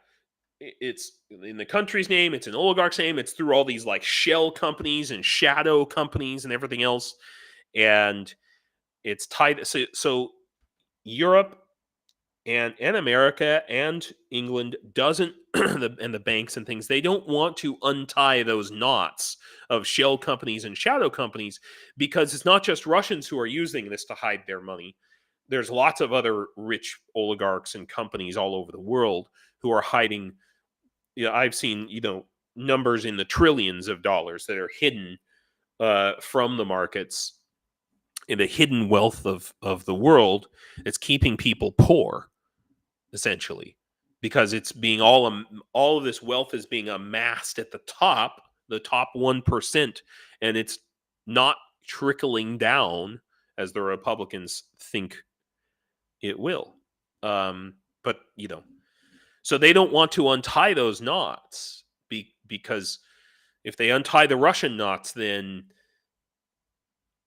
It's in the country's name, it's an oligarch's name, it's through all these like shell companies and shadow companies and everything else, and it's tied. So Europe and America and England doesn't and the banks and things, they don't want to untie those knots of shell companies and shadow companies, because it's not just Russians who are using this to hide their money. There's lots of other rich oligarchs and companies all over the world who are hiding. I've seen numbers in the trillions of dollars that are hidden from the markets, in the hidden wealth of the world. It's keeping people poor, essentially, because it's being all of this wealth is being amassed at the top 1%, and it's not trickling down as the Republicans think it will. But so they don't want to untie those knots because if they untie the Russian knots, then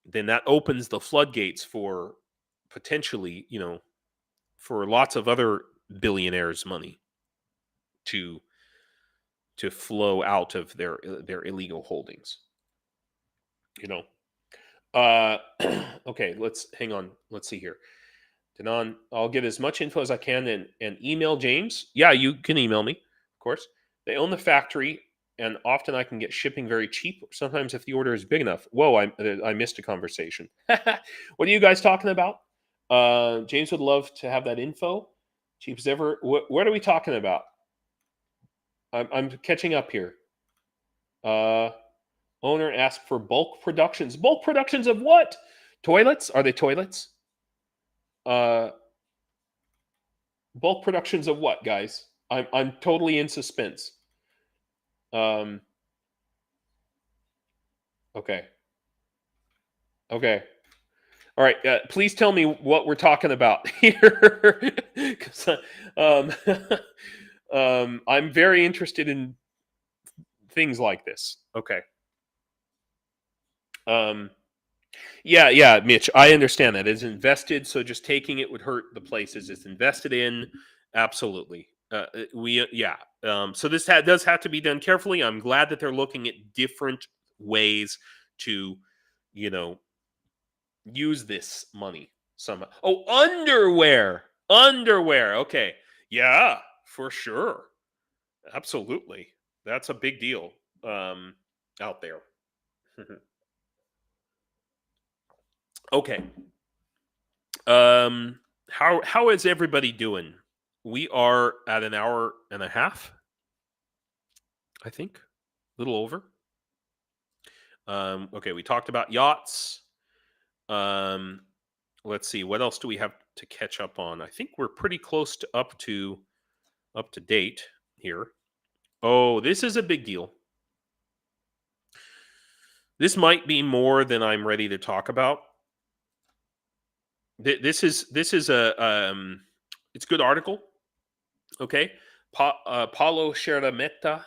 that opens the floodgates for potentially, for lots of other billionaires' money to flow out of their illegal holdings. Okay, let's hang on. Let's see here. Danon, I'll get as much info as I can and email James. Yeah, you can email me, of course. They own the factory, and often I can get shipping very cheap. Sometimes if the order is big enough. Whoa, I missed a conversation. What are you guys talking about? James would love to have that info. Cheap as ever. What are we talking about? I'm catching up here. Owner asked for bulk productions. Bulk productions of what? Toilets? Are they toilets? Bulk productions of what, guys? I'm totally in suspense. Okay. All right. Please tell me what we're talking about here. 'Cause, I'm very interested in things like this. Okay. Yeah, Mitch, I understand that. It's invested, so just taking it would hurt the places it's invested in. Absolutely. So this does have to be done carefully. I'm glad that they're looking at different ways to, use this money somehow. Oh, underwear. Okay. Yeah, for sure. Absolutely. That's a big deal out there. Okay. How is everybody doing? We are at an hour and a half, I think, a little over. Okay, we talked about yachts. Let's see, what else do we have to catch up on? I think we're pretty close to up to date here. Oh, this is a big deal. This might be more than I'm ready to talk about. This is a it's a good article. Okay, Paulo Sheremetz.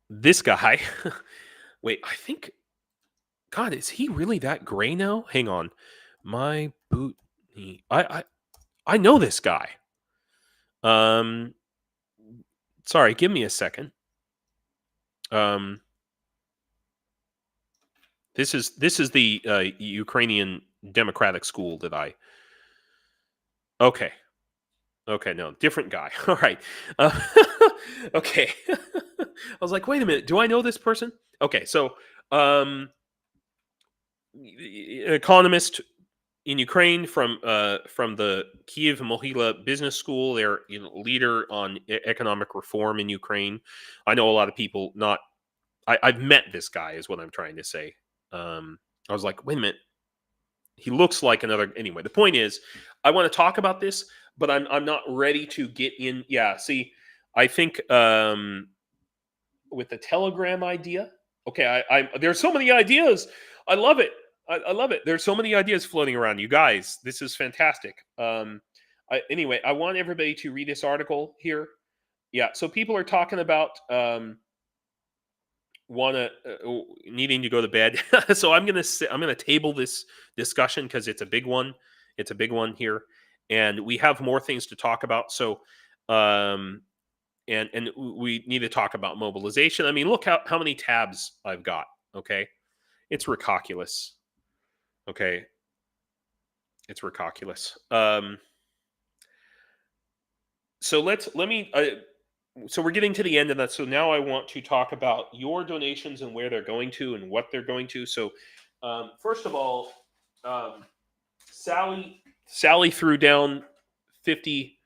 This guy. Wait, I think. God, is he really that gray now? Hang on, my boot. I know this guy. Sorry, give me a second. This is the Ukrainian Democratic School that I. Okay, no, different guy. All right. Okay. I was like, wait a minute, do I know this person? Okay, so economist in Ukraine from the Kiev Mohila Business School. They're leader on economic reform in Ukraine. I know a lot of people. I've met this guy, is what I'm trying to say. I was like, wait a minute, he looks like another. Anyway, the point is, I want to talk about this, but I'm not ready to get in. Yeah, see, I think with the Telegram idea. Okay, there's so many ideas. I love it. I love it. There's so many ideas floating around. You guys, this is fantastic. Anyway, I want everybody to read this article here. Yeah, so people are talking about needing to go to bed. So I'm gonna table this discussion because it's a big one. It's a big one here, and we have more things to talk about. So, and we need to talk about mobilization. I mean, look how many tabs I've got. Okay, it's ridiculous. Okay, it's ridiculous. So let me. So we're getting to the end of that. So now I want to talk about your donations and where they're going to and what they're going to. So first of all, Sally threw down 50.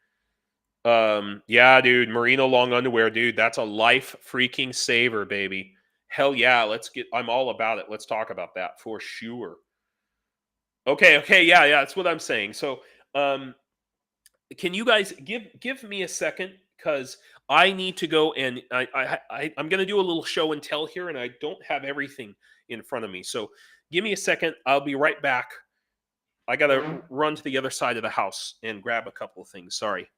Yeah, dude, merino long underwear, dude. That's a life freaking saver, baby. Hell yeah, I'm all about it. Let's talk about that for sure. Okay, yeah, that's what I'm saying. So, um, can you guys give me a second because I need to go and I'm going to do a little show and tell here, and I don't have everything in front of me. So, give me a second. I'll be right back. I got to run to the other side of the house and grab a couple of things. Sorry.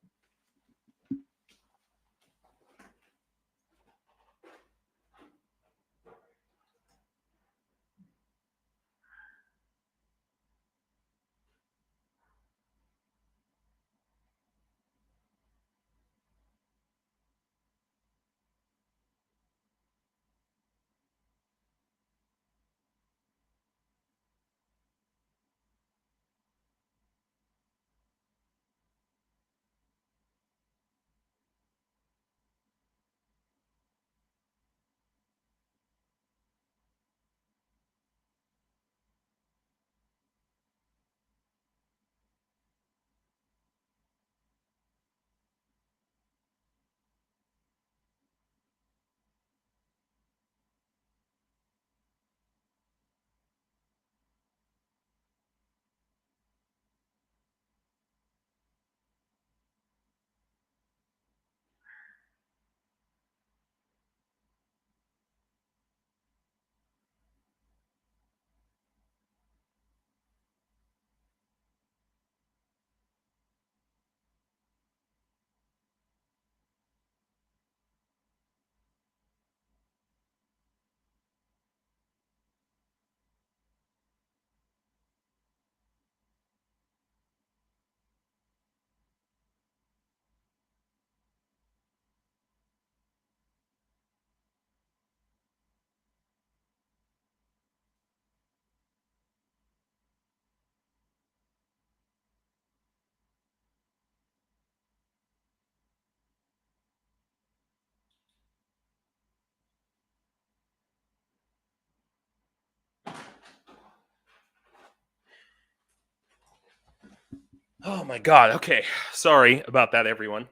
Oh my god. Okay. Sorry about that, everyone.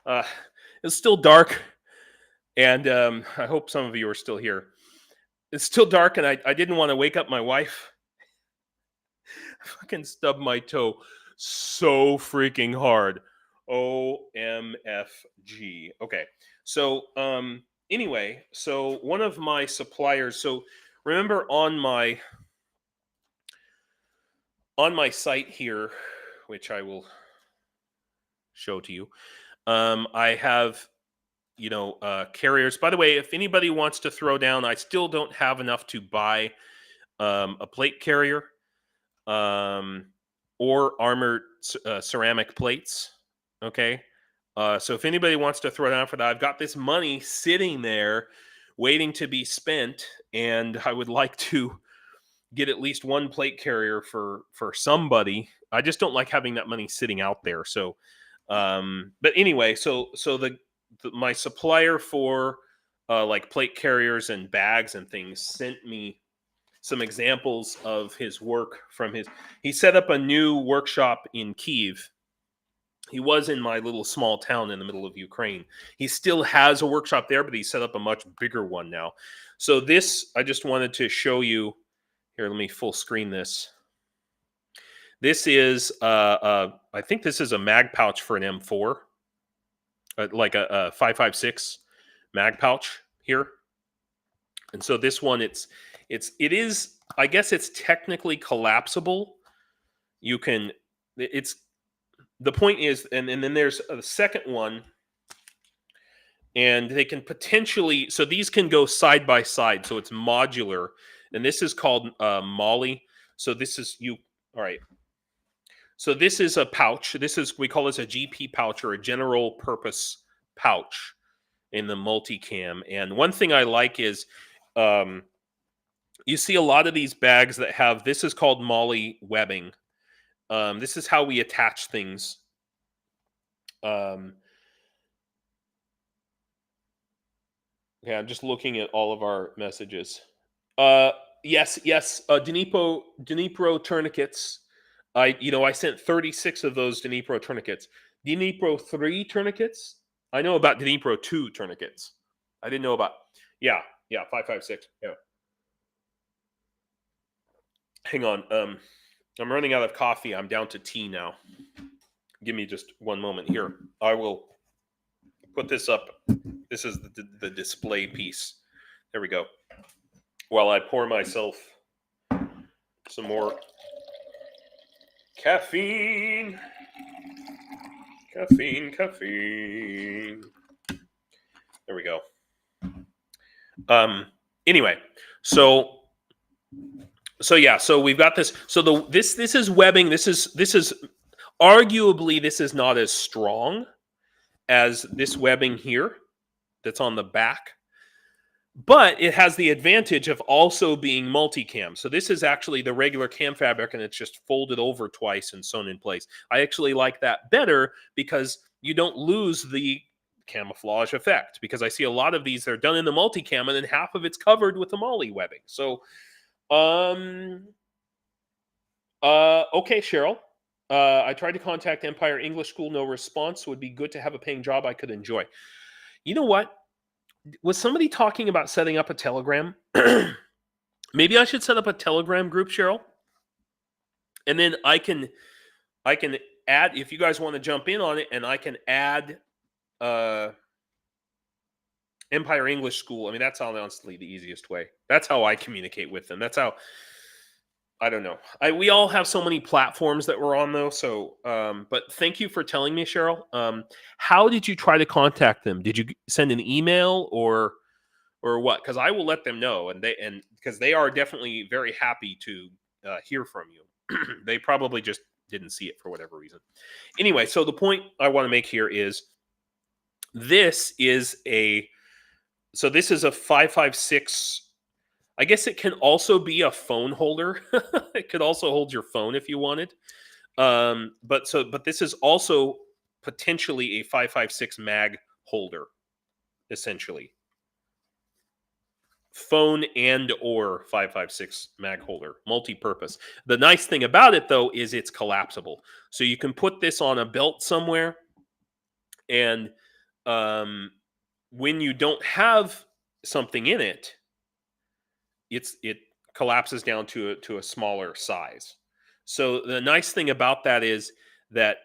Uh, it's still dark, and I hope some of you are still here. It's still dark, and I didn't want to wake up my wife. I fucking stubbed my toe so freaking hard. OMFG. Okay. So, anyway, so one of my suppliers, so remember on my site here, which I will show to you, I have carriers. By the way, if anybody wants to throw down, I still don't have enough to buy a plate carrier um, or armored ceramic plates. Okay. So if anybody wants to throw down for that, I've got this money sitting there waiting to be spent, and I would like to get at least one plate carrier for somebody. I just don't like having that money sitting out there. So, but anyway, so my supplier for like plate carriers and bags and things sent me some examples of his work from his. He set up a new workshop in Kiev. He was in my little small town in the middle of Ukraine. He still has a workshop there, but he set up a much bigger one now. So this, I just wanted to show you. Here, let me full screen this. This is, I think this is a mag pouch for an M4, like a 5.56 mag pouch here. And so this one, it is, I guess it's technically collapsible. You can, it's, the point is, and then there's a second one, and they can potentially, so these can go side by side, so it's modular, and this is called Molly. So this is all right. So this is a pouch. We call this a GP pouch, or a general purpose pouch in the multicam. And one thing I like is, you see a lot of these bags that have, this is called Molly webbing. This is how we attach things. Okay, I'm just looking at all of our messages. Yes, Dnipro tourniquets. I sent 36 of those Dnipro tourniquets. Dnipro 3 tourniquets. I know about Dnipro 2 tourniquets. I didn't know about. Yeah. Yeah, 556. Yeah. Hang on. I'm running out of coffee. I'm down to tea now. Give me just one moment here. I will put this up. This is the display piece. There we go. While I pour myself some more caffeine. Caffeine. There we go. Anyway, so yeah, so we've got this. So this is webbing. This is arguably this is not as strong as this webbing here that's on the back, but it has the advantage of also being multicam. So this is actually the regular cam fabric, and it's just folded over twice and sewn in place. I actually like that better because you don't lose the camouflage effect, because I see a lot of these, they're done in the multicam and then half of it's covered with the molly webbing. So okay, Cheryl. I tried to contact Empire English School, no response. Would be good to have a paying job I could enjoy. You know what? Was somebody talking about setting up a Telegram? Maybe I should set up a Telegram group, Cheryl. And then I can add, if you guys want to jump in on it, and I can add Empire English School. I mean, that's honestly the easiest way. That's how I communicate with them. That's how, I don't know. We all have so many platforms that we're on, though. So, but thank you for telling me, Cheryl. How did you try to contact them? Did you send an email or what? Because I will let them know, and because they are definitely very happy to hear from you. They probably just didn't see it for whatever reason. Anyway, so the point I want to make here is this is a 556. I guess it can also be a phone holder. It could also hold your phone if you wanted. But this is also potentially a 556 mag holder, essentially. Phone and or 556 mag holder, multi-purpose. The nice thing about it, though, is it's collapsible. So you can put this on a belt somewhere, and when you don't have something in it, it collapses down to a smaller size. So the nice thing about that is that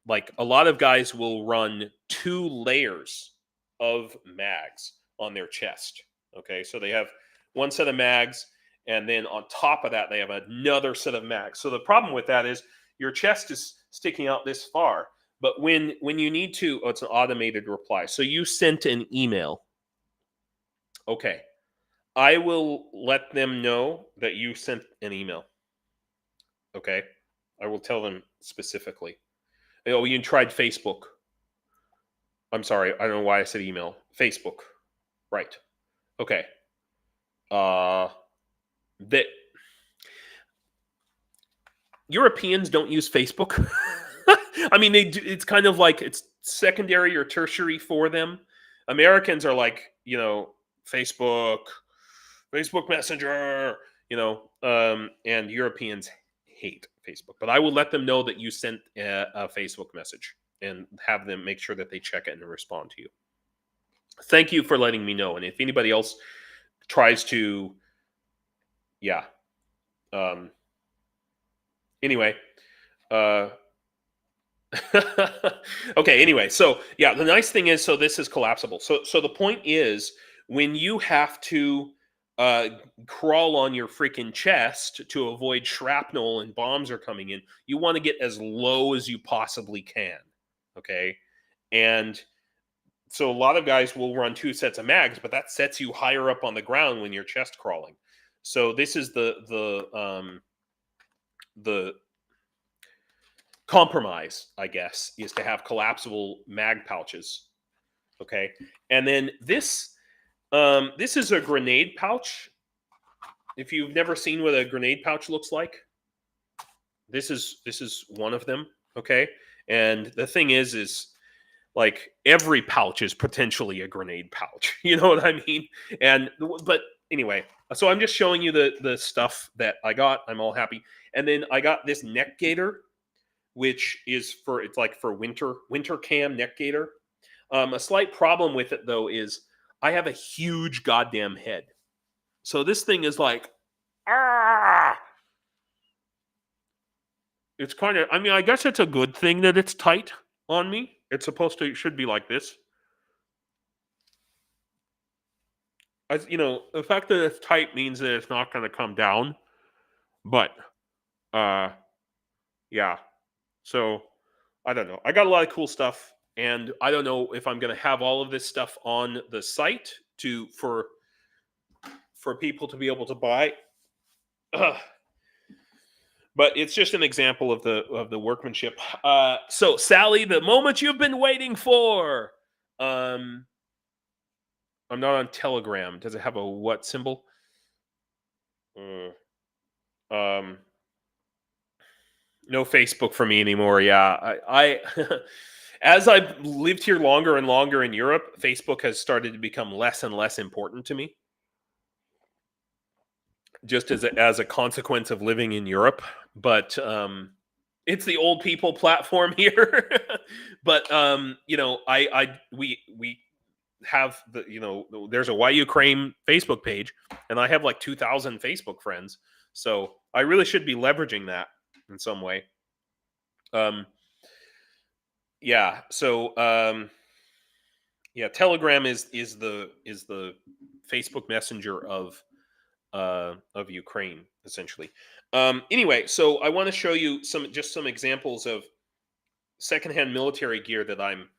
like a lot of guys will run 2 layers of mags on their chest. Okay, so they have one set of mags, and then on top of that they have another set of mags. So the problem with that is your chest is sticking out this far, but when you need to, it's an automated reply. So you sent an email. Okay, I will let them know that you sent an email. Okay, I will tell them specifically. Oh, you tried Facebook. I'm sorry, I don't know why I said email. Facebook, right? Okay. That Europeans don't use Facebook. I mean, they do, it's kind of like it's secondary or tertiary for them. Americans are like, Facebook Messenger, and Europeans hate Facebook. But I will let them know that you sent a Facebook message and have them make sure that they check it and respond to you. Thank you for letting me know. And if anybody else tries to, anyway, okay, anyway, so yeah, the nice thing is, so this is collapsible. So the point is, when you have to crawl on your freaking chest to avoid shrapnel and bombs are coming in, you want to get as low as you possibly can. Okay, and so a lot of guys will run 2 sets of mags, but that sets you higher up on the ground when you're chest crawling. So this is the compromise, I guess, is to have collapsible mag pouches. Okay, and then this is a grenade pouch. If you've never seen what a grenade pouch looks like, this is one of them. Okay, and the thing is like every pouch is potentially a grenade pouch. You know what I mean? But anyway, so I'm just showing you the stuff that I got. I'm all happy. And then I got this neck gaiter, which is it's like for winter cam neck gaiter. A slight problem with it, though, is I have a huge goddamn head. So this thing is like, ah! It's kind of, I mean, I guess it's a good thing that it's tight on me. It's supposed to, it should be like this. The fact that it's tight means that it's not going to come down. But, yeah. So, I don't know. I got a lot of cool stuff. And I don't know if I'm going to have all of this stuff on the site for people to be able to buy. But it's just an example of the workmanship. So Sally, the moment you've been waiting for. I'm not on Telegram. Does it have a what symbol? No Facebook for me anymore. Yeah, I as I've lived here longer and longer in Europe, Facebook has started to become less and less important to me. Just as a consequence of living in Europe, but it's the old people platform here. But we have there's a Why Ukraine Facebook page, and I have like 2,000 Facebook friends, so I really should be leveraging that in some way. Yeah. So Telegram is the Facebook Messenger of Ukraine, essentially. Anyway, so I want to show you some examples of secondhand military gear that I'm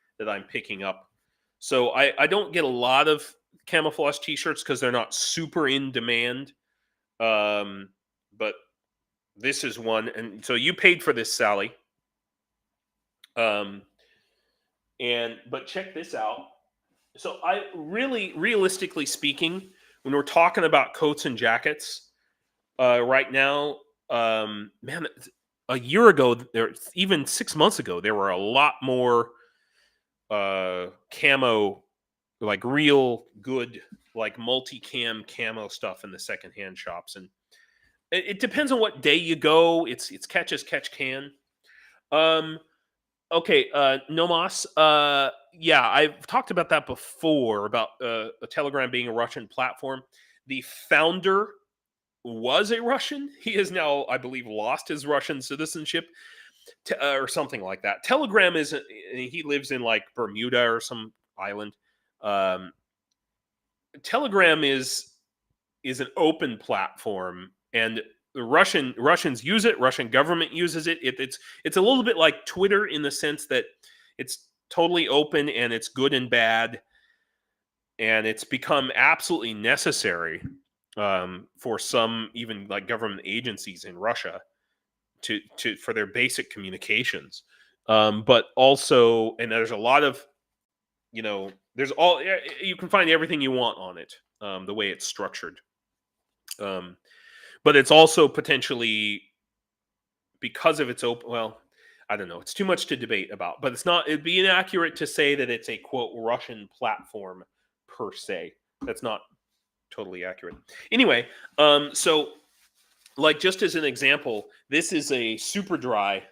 picking up. So I don't get a lot of camouflage t-shirts because they're not super in demand. But this is one, and so you paid for this, Sally. But check this out. So realistically speaking, when we're talking about coats and jackets, right now, man, a year ago, even 6 months ago, there were a lot more camo, like real good, like multi-cam camo stuff in the secondhand shops, and it depends on what day you go. It's catch as catch can. Okay, Nomos. Yeah, I've talked about that before, about a Telegram being a Russian platform. The founder was a Russian. He has now, I believe, lost his Russian citizenship, or something like that. Telegram he lives in like Bermuda or some island. Telegram is an open platform, and the Russians use it. Russian government uses it. It's a little bit like Twitter in the sense that it's totally open and it's good and bad, and it's become absolutely necessary for some even like government agencies in Russia to for their basic communications. But also, and there's a lot of you can find everything you want on it, the way it's structured. But it's also potentially, because of its open, well, I don't know, it's too much to debate about, but it'd be inaccurate to say that it's a quote Russian platform per se. That's not totally accurate. Anyway, so like just as an example, this is a super dry,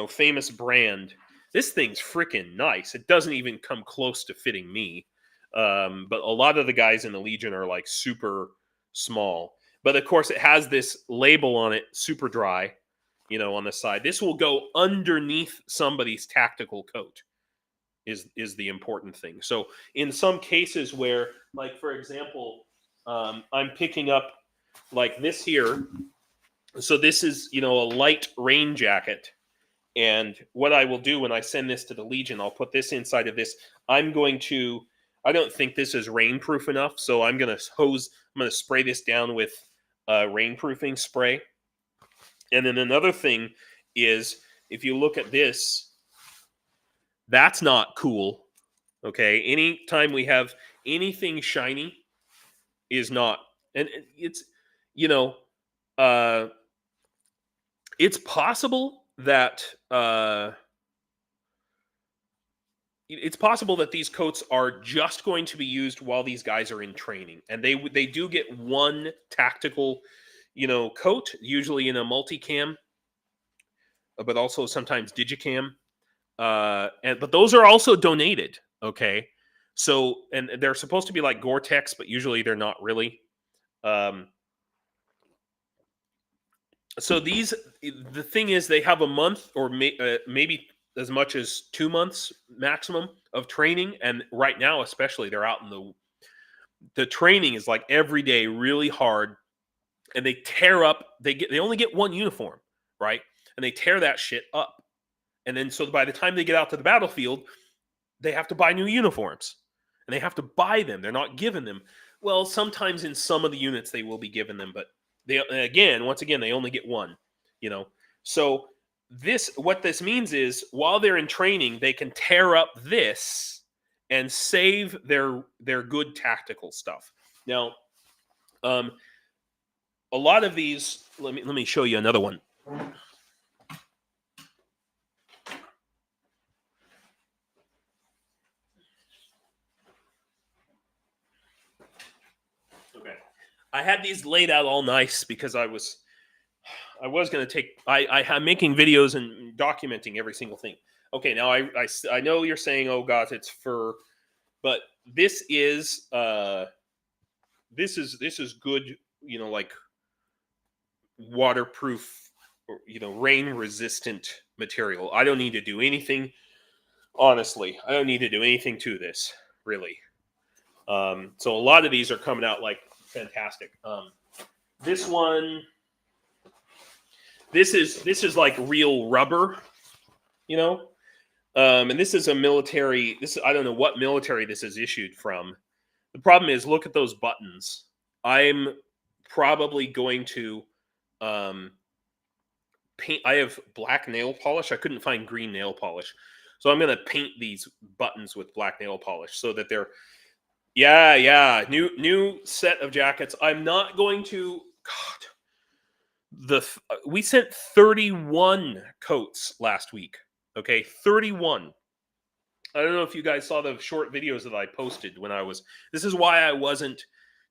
famous brand. This thing's freaking nice. It doesn't even come close to fitting me. But a lot of the guys in the Legion are like super small. But of course, it has this label on it, super dry, on the side. This will go underneath somebody's tactical coat, is the important thing. So in some cases where, like, for example, I'm picking up like this here. So this is, a light rain jacket. And what I will do when I send this to the Legion, I'll put this inside of this. I don't think this is rainproof enough, so I'm going to spray this down with rainproofing spray. And then another thing is, if you look at this, that's not cool. Okay, anytime we have anything shiny is not, and it's, it's possible that these coats are just going to be used while these guys are in training, and they do get one tactical, coat, usually in a multicam, but also sometimes digicam, but those are also donated. Okay, So, and they're supposed to be like Gore-Tex, but usually they're not really. So the thing is, they have a month or maybe as much as 2 months maximum of training, and right now, especially, they're out in the training is like every day, really hard, and they tear up. They only get one uniform, right? And they tear that shit up, and then so by the time they get out to the battlefield, they have to buy new uniforms, and they have to buy them. They're not given them. Well, sometimes in some of the units they will be given them, but once again, they only get one. You know, so what this means is while they're in training, they can tear up this and save their good tactical stuff. Now, a lot of these. Let me show you another one. Okay, I had these laid out all nice because I was going to take. I'm making videos and documenting every single thing. Okay, now I know you're saying, oh God, it's fur, but this is good. You know, like waterproof, or, rain resistant material. I don't need to do anything. Honestly, I don't need to do anything to this, really. So a lot of these are coming out like fantastic. This one, this is like real rubber, and this is a military. I don't know what military this is issued from. The problem is, look at those buttons. I'm probably going to paint. I have black nail polish. I couldn't find green nail polish, so I'm going to paint these buttons with black nail polish so that they're new set of jackets. I'm not going to. God, we sent 31 coats last week. Okay, 31. I don't know if you guys saw the short videos that I posted when I was. This is why I wasn't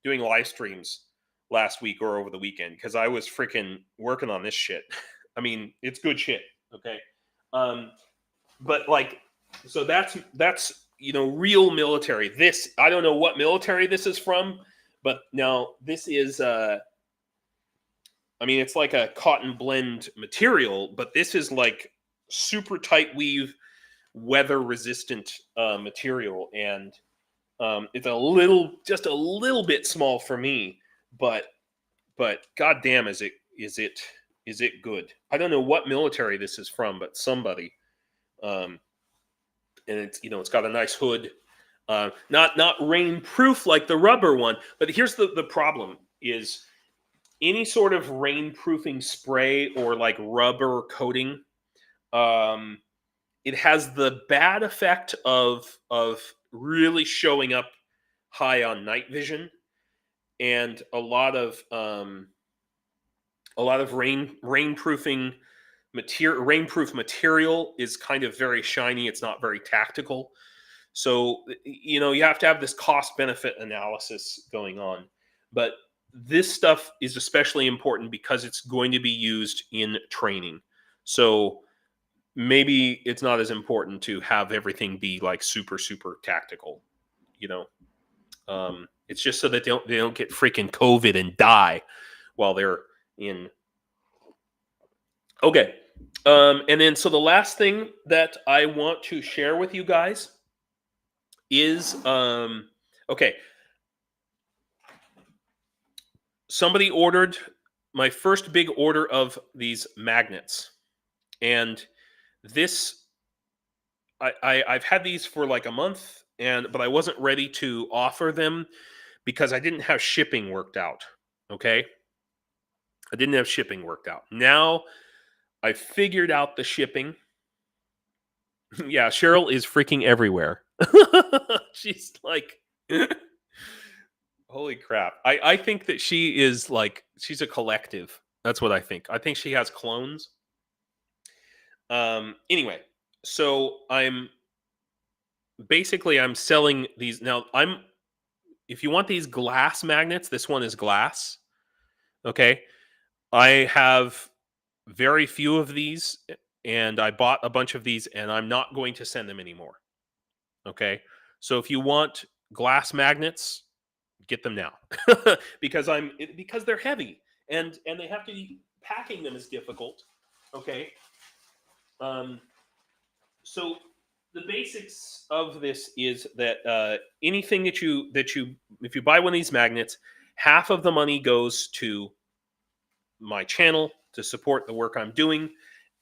doing live streams last week or over the weekend, because I was freaking working on this shit. I mean, it's good shit. Okay, but like, so that's real military. This, I don't know what military this is from, but now this is I mean, it's like a cotton blend material, but this is like super tight weave, weather resistant material, and it's just a little bit small for me, but goddamn, is it good? I don't know what military this is from, but somebody, and it's got a nice hood, not rain proof like the rubber one, but here's the problem is any sort of rainproofing spray or like rubber coating, it has the bad effect of really showing up high on night vision, and a lot of rainproofing material. Rainproof material is kind of very shiny. It's not very tactical. So you have to have this cost benefit analysis going on, but this stuff is especially important because it's going to be used in training. So maybe it's not as important to have everything be like super, super tactical, it's just so that they don't get freaking COVID and die while they're in. Okay. And then, so the last thing that I want to share with you guys is, okay. Somebody ordered my first big order of these magnets, and this I've had these for like a month, but I wasn't ready to offer them because I didn't have shipping worked out. Okay, I didn't have shipping worked out. Now I figured out the shipping. Yeah, Cheryl is freaking everywhere. She's like, holy crap. I think that she is like, she's a collective. That's what I think. I think she has clones. Anyway, so I'm selling these now. If you want these glass magnets, this one is glass. Okay. I have very few of these, and I bought a bunch of these, and I'm not going to send them anymore. Okay. So if you want glass magnets, get them now because they're heavy and they have to be, packing them is difficult. Okay. So the basics of this is that anything that you if you buy one of these magnets, half of the money goes to my channel to support the work I'm doing,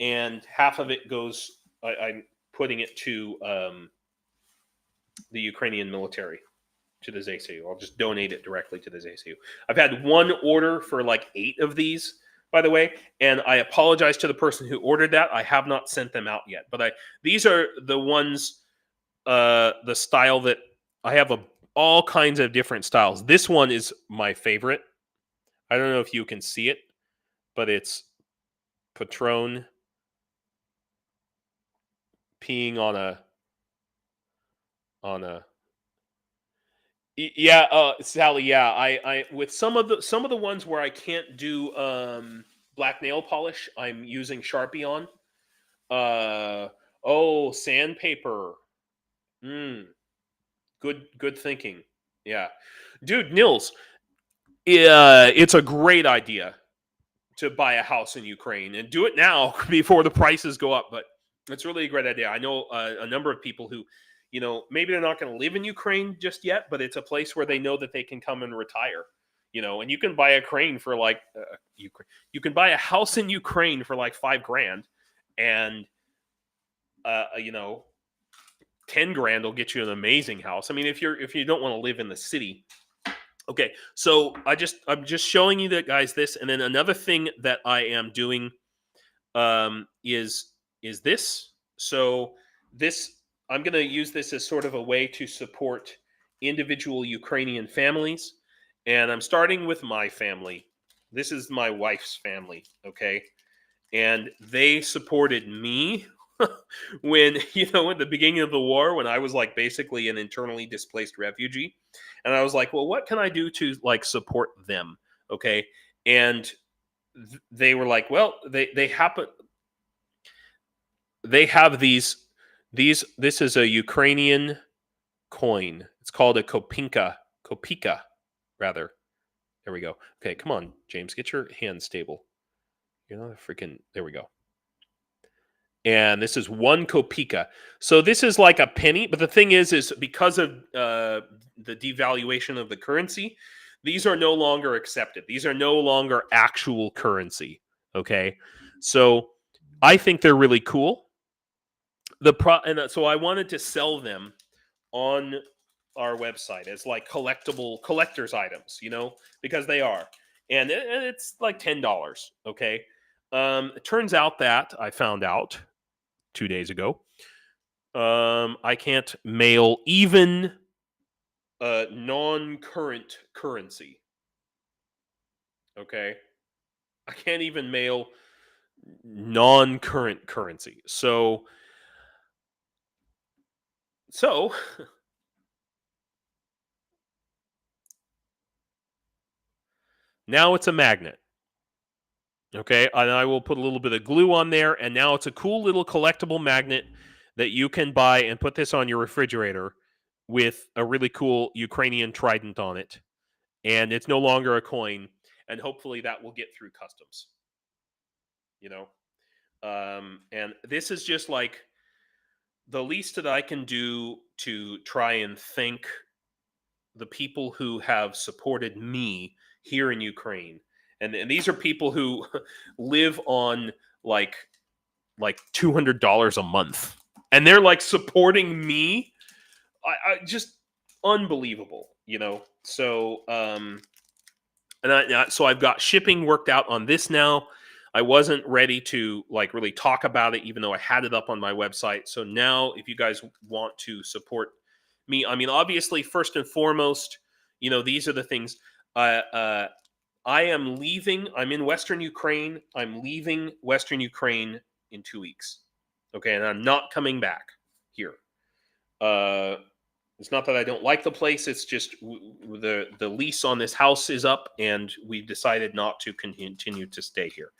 and half of it goes. I'm putting it to the Ukrainian military, to the ZSU. I'll just donate it directly to the ZSU. I've had one order for like 8 of these, by the way, and I apologize to the person who ordered that. I have not sent them out yet, but these are the ones, the style that I have all kinds of different styles. This one is my favorite. I don't know if you can see it, but it's Patron peeing on a yeah, Sally. Yeah, I with some of the ones where I can't do black nail polish, I'm using Sharpie on. Oh, sandpaper. Good thinking. Yeah, dude, Nils. It's a great idea to buy a house in Ukraine and do it now before the prices go up. But it's really a great idea. I know a number of people who, maybe they're not going to live in Ukraine just yet, but it's a place where they know that they can come and retire. And you can buy a crane for like you can buy a house in Ukraine for like $5,000, and 10 grand will get you an amazing house. I mean, if you don't want to live in the city. Okay, so I'm just showing you that, guys, this, and then another thing that I am doing is this. So this, I'm going to use this as sort of a way to support individual Ukrainian families, and I'm starting with my family. This is my wife's family, okay, and they supported me when at the beginning of the war, when I was like basically an internally displaced refugee, and I was like, well, what can I do to like support them? Okay, and they were like, well, they have these. This is a Ukrainian coin. It's called a kopinka rather. There we go. Okay, come on, James, get your hand stable. There we go. And this is 1 kopika. So this is like a penny, but the thing is because of the devaluation of the currency, these are no longer accepted. These are no longer actual currency. Okay, so I think they're really cool. So I wanted to sell them on our website as like collector's items, because they are, and it's like $10. Okay, it turns out that I found out 2 days ago, I can't mail even non-current currency. Okay, I can't even mail non-current currency. So now it's a magnet. Okay, and I will put a little bit of glue on there, and now it's a cool little collectible magnet that you can buy and put this on your refrigerator with a really cool Ukrainian trident on it. And it's no longer a coin, and hopefully that will get through customs. And this is just like the least that I can do to try and thank the people who have supported me here in Ukraine. And these are people who live on like $200 a month, and they're like supporting me. I just unbelievable, So so I've got shipping worked out on this now. I wasn't ready to like really talk about it, even though I had it up on my website. So now, if you guys want to support me, I mean, obviously, first and foremost, these are the things. I am leaving. I'm in Western Ukraine. I'm leaving Western Ukraine in 2 weeks. Okay, and I'm not coming back here. It's not that I don't like the place. It's just the lease on this house is up, and we've decided not to continue to stay here.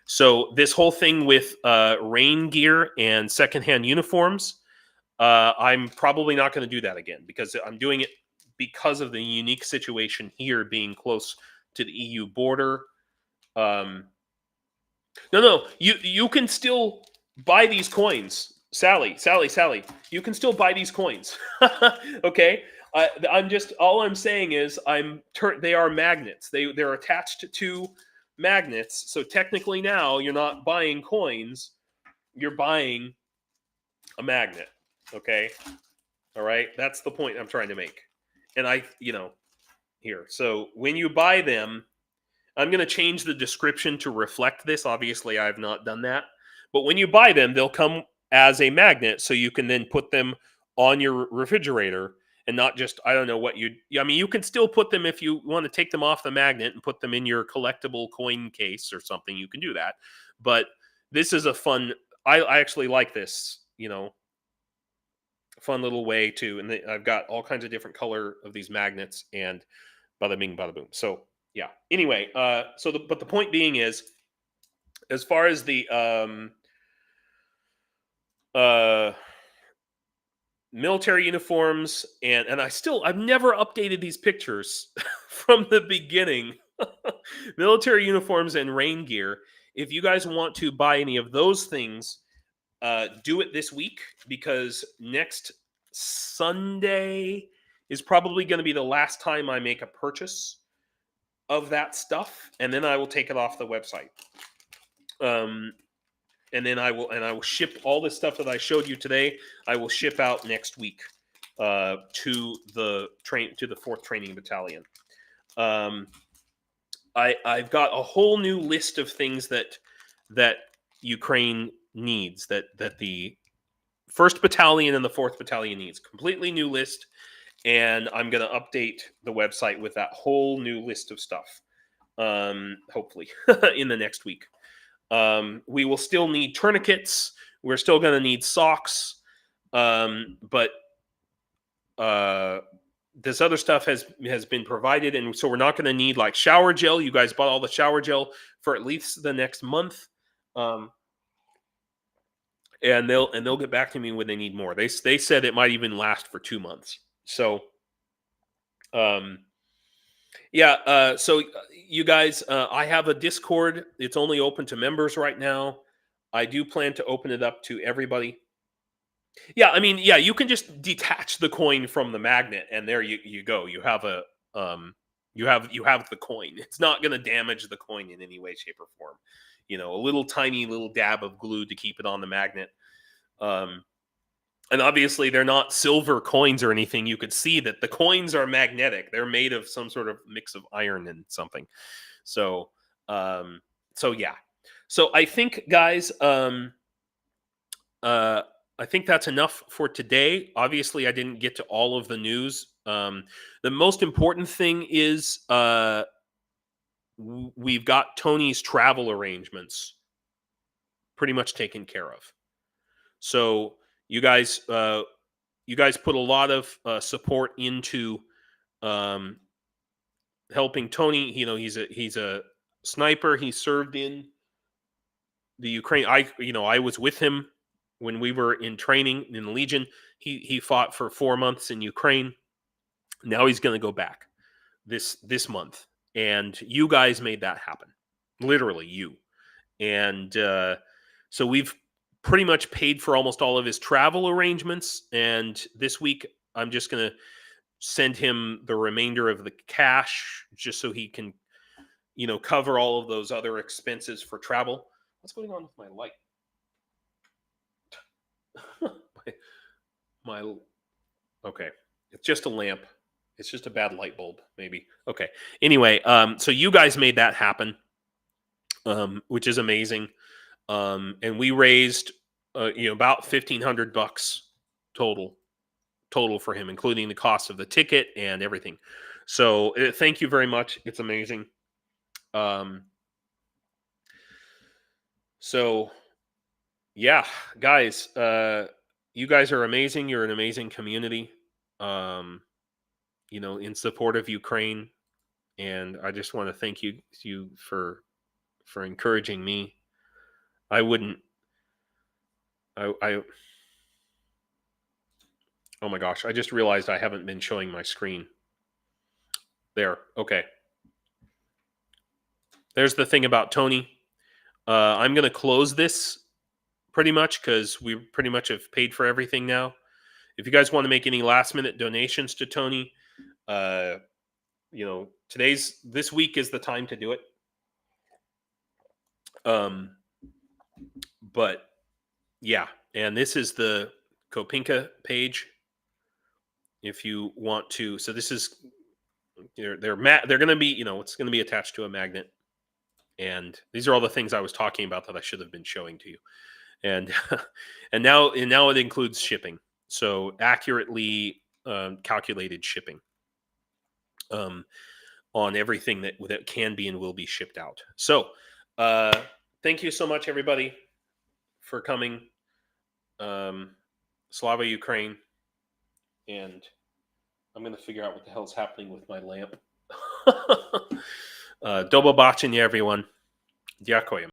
So this whole thing with rain gear and secondhand uniforms, I'm probably not going to do that again because I'm doing it because of the unique situation here being close to the EU border. No, you can still buy these coins, Sally. You can still buy these coins. Okay, I'm just all I'm saying is they are magnets. They're attached to magnets. So technically now you're not buying coins. You're buying a magnet. Okay, all right. That's the point I'm trying to make. And here. So when you buy them, I'm going to change the description to reflect this. Obviously, I have not done that. But when you buy them, they'll come as a magnet, so you can then put them on your refrigerator and not just, I don't know what you. I mean, you can still put them if you want to take them off the magnet and put them in your collectible coin case or something. You can do that. But this is a fun. I actually like this. Fun little way to, and I've got all kinds of different color of these magnets, and bada bing, bada boom. So yeah. Anyway, but the point being is, as far as the military uniforms, and I've never updated these pictures from the beginning. Military uniforms and rain gear. If you guys want to buy any of those things, do it this week, because next Sunday is probably going to be the last time I make a purchase of that stuff, and then I will take it off the website. And then I will ship all the stuff that I showed you today. I will ship out next week to the 4th Training Battalion. I've got a whole new list of things that Ukraine needs, that the 1st Battalion and the 4th Battalion needs. Completely new list, and I'm going to update the website with that whole new list of stuff, hopefully, in the next week. We will still need tourniquets. We're still going to need socks, but this other stuff has been provided, and so we're not going to need like shower gel. You guys bought all the shower gel for at least the next month, and they'll get back to me when they need more. They said it might even last for 2 months. So, yeah. So you guys, I have a Discord. It's only open to members right now. I do plan to open it up to everybody. Yeah, I mean, yeah, you can just detach the coin from the magnet, and there you go. You have you have the coin. It's not going to damage the coin in any way, shape, or form. A little tiny little dab of glue to keep it on the magnet. And obviously, they're not silver coins or anything. You could see that the coins are magnetic. They're made of some sort of mix of iron and something. So, yeah. So I think, guys, I think that's enough for today. Obviously, I didn't get to all of the news. The most important thing is we've got Tony's travel arrangements pretty much taken care of. So you guys put a lot of support into helping Tony. He's a sniper. He served in the Ukraine. I was with him when we were in training in the Legion. He fought for 4 months in Ukraine. Now he's going to go back this month, and you guys made that happen. Literally, you. And so we've pretty much paid for almost all of his travel arrangements. And this week, I'm just going to send him the remainder of the cash just so he can, cover all of those other expenses for travel. What's going on with my light? Okay. It's just a lamp. It's just a bad light bulb, maybe. Okay. Anyway, so you guys made that happen, which is amazing. And we raised, about $1,500 total for him, including the cost of the ticket and everything. So thank you very much. It's amazing. So yeah, guys, you guys are amazing. You're an amazing community, in support of Ukraine. And I just want to thank you for encouraging me. I wouldn't, I Oh my gosh, I just realized I haven't been showing my screen. There, okay. There's the thing about Tony. I'm going to close this pretty much because we pretty much have paid for everything now. If you guys want to make any last minute donations to Tony, this week is the time to do it. But yeah, and this is the Kopinka page. If you want to, so this is they're going to be, it's going to be attached to a magnet, and these are all the things I was talking about that I should have been showing to you, and and now it includes shipping, so accurately calculated shipping on everything that can be and will be shipped out. So thank you so much, everybody, for coming. Slava Ukraine, and I'm going to figure out what the hell's happening with my lamp. До побачення, everyone. Дякую.